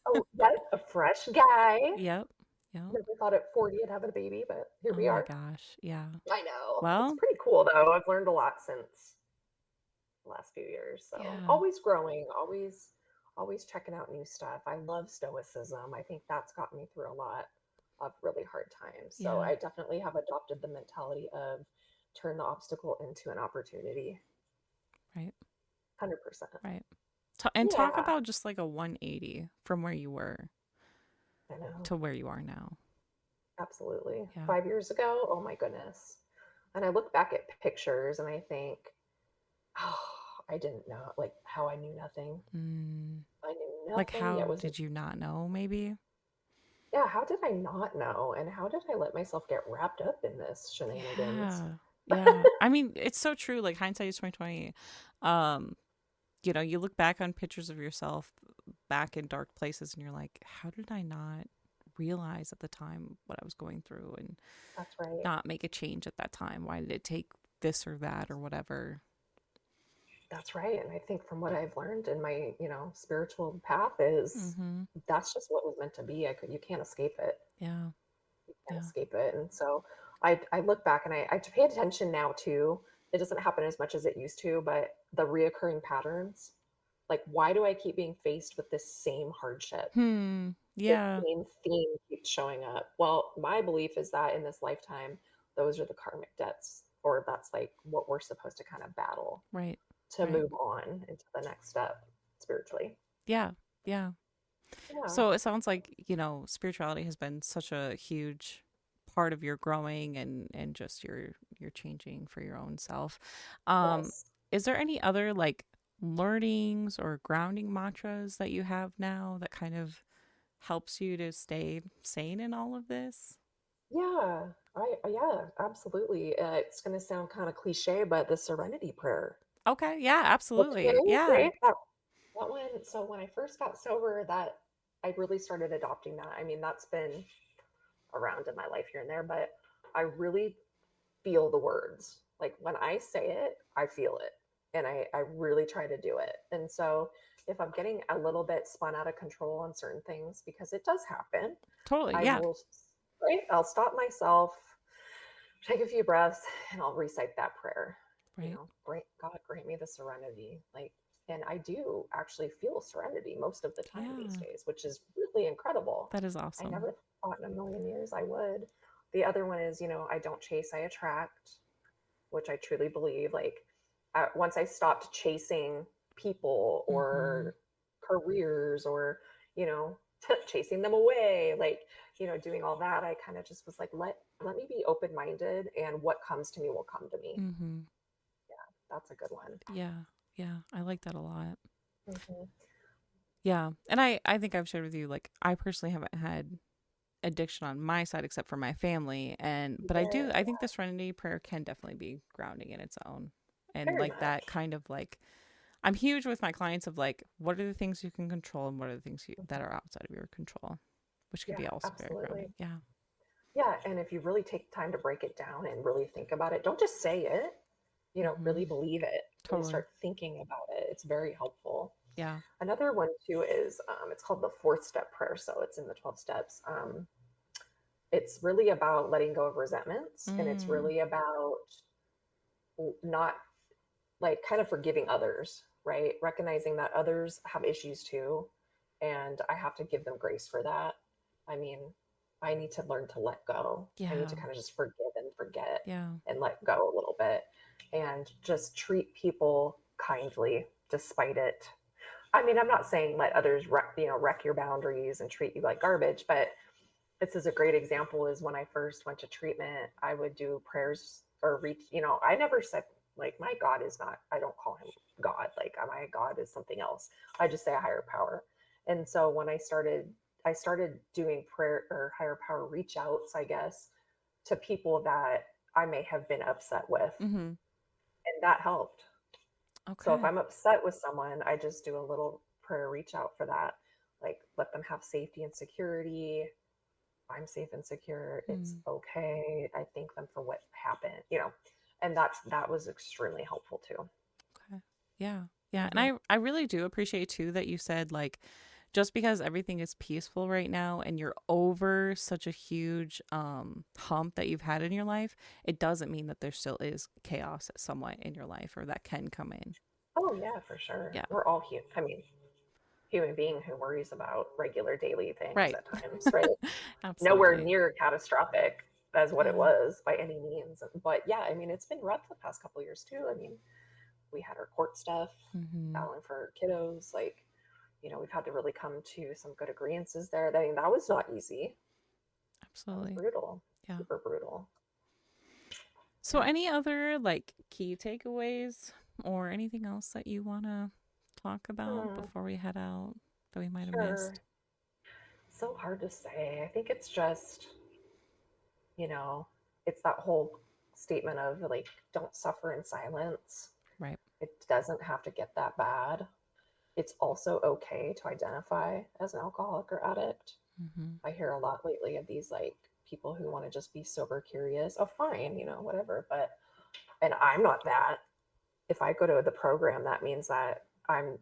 Oh, yes, a fresh guy. Yep. Yep. Never thought at 40 I'd have a baby, but here Oh we my are. gosh. Yeah. I know. It's Well, pretty cool though. I've learned a lot since the last few years. So yeah. always growing, always checking out new stuff. I love stoicism. I think that's got me through a lot of really hard times. So Yeah. I definitely have adopted the mentality of turn the obstacle into an opportunity. Right. 100%. Right. And talk Yeah, about just like a 180 from where you were I know. to where you are now. Absolutely. Yeah. 5 years ago, oh my goodness. And I look back at pictures and I think, oh, I didn't know, like how I knew nothing. Mm. I knew Like, nothing. Yet how was, did you not know, maybe? yeah, how did I not know? And how did I let myself get wrapped up in this shenanigans? Yeah. Yeah. I mean, it's so true. Like, hindsight is 2020. Um, you look back on pictures of yourself back in dark places and you're like, how did I not realize at the time what I was going through and That's right. not make a change at that time? Why did it take this or that or whatever? That's right. And I think from what I've learned in my, spiritual path is Mm-hmm. that's just what was meant to be. You can't escape it. Yeah. You can't Yeah. escape it. And so I look back and I pay attention now too. It doesn't happen as much as it used to, but the reoccurring patterns, like why do I keep being faced with this same hardship? Hmm. This Yeah. same theme keeps showing up. Well, my belief is that in this lifetime, those are the karmic debts, or that's like what we're supposed to kind of battle Right. to Right. move on into the next step spiritually. Yeah. Yeah. Yeah. So it sounds like, spirituality has been such a huge part of your growing and just your changing for your own self. Um, Yes. is there any other like learnings or grounding mantras that you have now that kind of helps you to stay sane in all of this? Yeah. Yeah, absolutely. It's going to sound kind of cliche, but the serenity prayer. Okay, yeah, Okay, absolutely. Yeah. right? That one. So when I first got sober, that I really started adopting that. I mean, that's been around in my life here and there, but I really feel the words. Like when I say it, I feel it. And I really try to do it. And so if I'm getting a little bit spun out of control on certain things, because it does happen, Totally. I Yeah. will, right? I'll stop myself, take a few breaths, and I'll recite that prayer. Right. God, grant me the serenity. Like, and I do actually feel serenity most of the time these Yeah. days, which is really incredible. That is I awesome. never thought in a million years I would. The other one is, I don't chase, I attract, which I truly believe. Like, once I stopped chasing people Mhm. or careers or, you know, chasing them away, like, doing all that, I kind of just was like, let me be open minded, and what comes to me will come to me. Mhm. Yeah, that's a good one. Yeah. Yeah. I like that a lot. Hmm. Yeah. And I think I've shared with you like I personally haven't had addiction on my side except for my family but I Yeah, think the serenity prayer can definitely be grounding in its own. And very like that much. kind of like I'm huge with my clients of like what are the things you can control and what are the things that Hmm. are outside of your control, which could Yeah, be also very absolutely. grounding. Yeah. Yeah, and if you really take time to break it down and really think about it, don't just say it, Mhm. really believe it. Really Totally. start thinking about it. It's very helpful. Yeah. Another one too is it's called the fourth step prayer. So it's in the 12 steps. It's really about letting go of resentments, and it's Mm. really about not like kind of forgiving others, right? Recognizing that others have issues too, and I have to give them grace for that. I mean, I need to learn to let go. I need Yeah. to kind of just forgive and forget Yeah. and let go a little bit, and just treat people kindly despite it. I mean, I'm not saying let others wreck your boundaries and treat you like garbage, but this is a great example. Is when I first went to treatment, I would do prayers or reach, I never said like my God is not, I don't call him God. Like my God is something else. I just say a higher power. And so when I started doing prayer or higher power reach outs, I guess, to people that I may have been upset with. Mhm. And that helped. So if Okay. I'm upset with someone, I just do a little prayer reach out for that. Like, let them have safety and security. I'm safe and secure. It's Hmm. okay. I thank them for what happened, and that was extremely helpful too. Okay. Yeah. Yeah. And Hmm. I really do appreciate too that you said like just because everything is peaceful right now and you're over such a huge hump that you've had in your life, it doesn't mean that there still is chaos somewhat in your life or that can come in. Oh yeah, for sure. Yeah. We're all human. I mean, human being who worries about regular daily things Right. at times, right? Nowhere Absolutely. near catastrophic as what it Yeah. was by any means. But yeah, I mean, it's been rough the past couple of years too. I mean, we had our court stuff, Mhm. battling for kiddos. Like, we've had to really come to some good agreements there. I mean, that was not easy. That was Absolutely. brutal, Yeah. super brutal. So Yeah. any other like key takeaways or anything else that you want to talk about Hmm, before we head out that we might have missed? sure. So hard to say. I think it's just, you know, it's that whole statement of like, don't suffer in silence. Right. It doesn't have to get that bad. It's also okay to identify as an alcoholic or addict. Mhm. I hear a lot lately of these like people who want to just be sober curious. Oh, fine, whatever. And I'm not that. If I go to the program, that means that I'm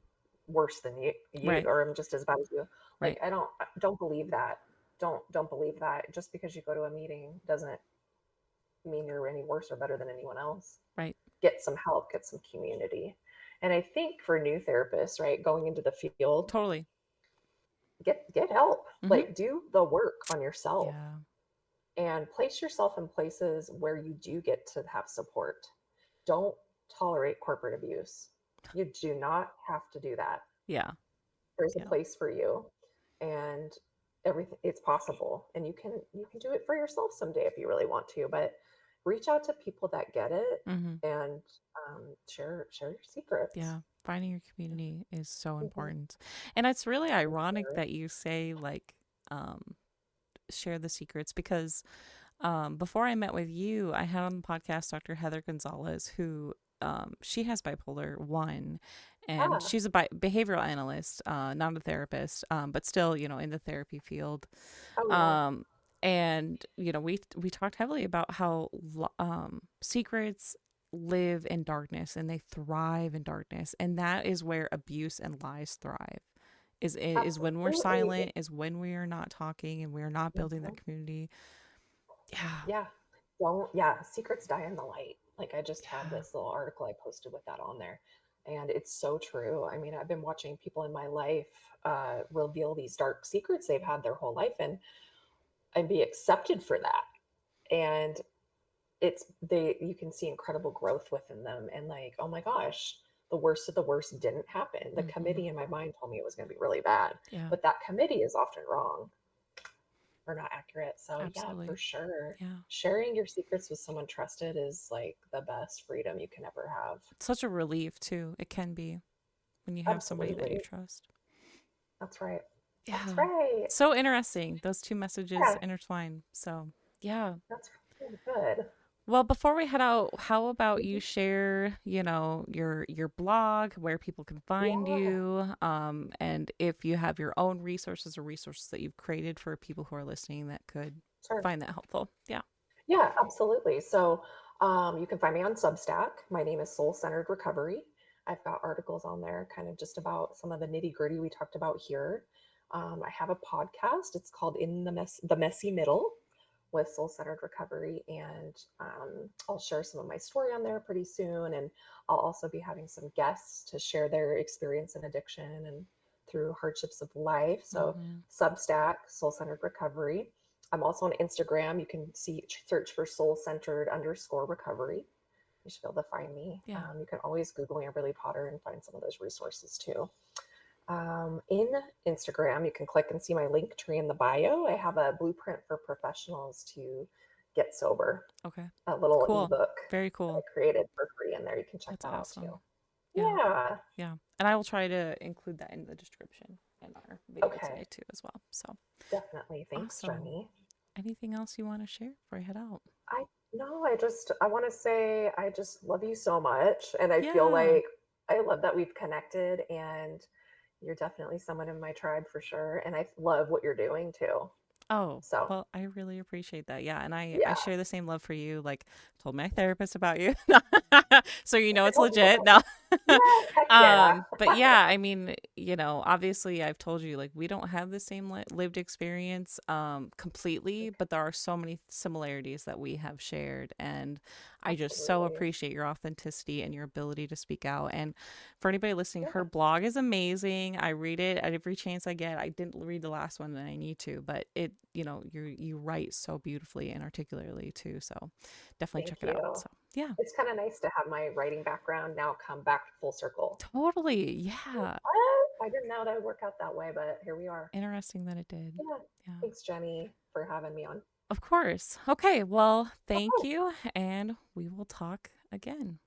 worse than you, Right. or I'm just as bad as you. Like, Right. I don't believe that. Don't believe that. Just because you go to a meeting doesn't mean you're any worse or better than anyone else. Right. Get some help, get some community. And I think for new therapists, right, going into the field, Totally. get help. Mhm. Like, do the work on yourself Yeah. and place yourself in places where you do get to have support. Don't tolerate corporate abuse. You do not have to do that. Yeah. There's a Yeah. place for you, and everything, it's possible, and you can do it for yourself someday if you really want to. But reach out to people that get it, Mhm. and share your secrets. Yeah. Finding your community is so Mhm. important. And it's really For ironic sure. that you say like um share the secrets because before I met with you, I had on the podcast Dr. Heather Gonzalez, who she has bipolar 1, and Ah, she's a behavioral analyst, not a therapist, but still, in the therapy field. oh yeah, Um, and we talked heavily about how secrets live in darkness and they thrive in darkness, and that is where abuse and lies thrive. Is when we're absolutely. silent, is when we are not talking and we are not building Mhm. that community. Yeah. Yeah. Don't, yeah, secrets die in the light. Like, I just had Yeah. this little article I posted with that on there. And it's so true. I mean, I've been watching people in my life reveal these dark secrets they've had their whole life, and be accepted for that. And you can see incredible growth within them. And like, oh my gosh, the worst of the worst didn't happen. The Mm-hmm. committee in my mind told me it was going to be really bad, Yeah. but that committee is often wrong or not accurate. So yeah, for Absolutely. sure. Yeah. Sharing your secrets with someone trusted is like the best freedom you can ever have. It's such a relief too. It can be when you have somebody that you Absolutely. trust. That's right. That's Yeah. right. So interesting. Those two messages Yeah, intertwine. So, yeah. that's really good. Well, before we head out, how about you Mhm. share, your blog, where people can find Yeah, you, and if you have your own resources or resources that you've created for people who are listening that could sure. find that helpful. Yeah. Yeah, absolutely. So you can find me on Substack. My name is Soul Centered Recovery. I've got articles on there, kind of just about some of the nitty gritty we talked about here. I have a podcast. It's called In the Messy Middle with Soul Centered Recovery, and I'll share some of my story on there pretty soon. And I'll also be having some guests to share their experience in addiction and through hardships of life. So Mm-hmm. Substack, Soul Centered Recovery. I'm also on Instagram. You can search for soul-centered_recovery. You should be able to find me. Yeah. You can always Google Amberly Potter and find some of those resources too. In Instagram, you can click and see my link tree in the bio. I have a blueprint for professionals to get sober, Okay. a little Cool. ebook Very that I cool. created for free in there. You can check That's that out too. awesome. Yeah. Yeah. Yeah. And I will try to include that in the description in our video Okay. today too as well. So Definitely. Thanks, awesome. Jenny. Anything else you want to share before I head out? I no, I want to say I just love you so much, and I feel Yeah. like I love that we've connected, and you're definitely someone in my tribe for sure. And I love what you're doing too. Oh, So, well, I really appreciate that. Yeah, and I yeah. share the same love for you. Like, told my therapist about you, so you know I it's told people legit. that. No, Yeah, heck yeah. but yeah, I mean, obviously, I've told you like we don't have the same lived experience, completely, but there are so many similarities that we have shared, and I just so Absolutely. appreciate your authenticity and your ability to speak out. And for anybody listening, her Yeah. blog is amazing. I read it at every chance I get. I didn't read the last one and I need to, but you write so beautifully and articulately too. So definitely Thank check it out. you. So yeah, It's kind of nice to have my writing background now come back full circle. totally. Yeah. I didn't know that would work out that way, but here we are. Interesting that it did. Yeah. Yeah. Thanks, Jenny, for having me on. Of course. Okay. Well, thank Okay. you. And we will talk again.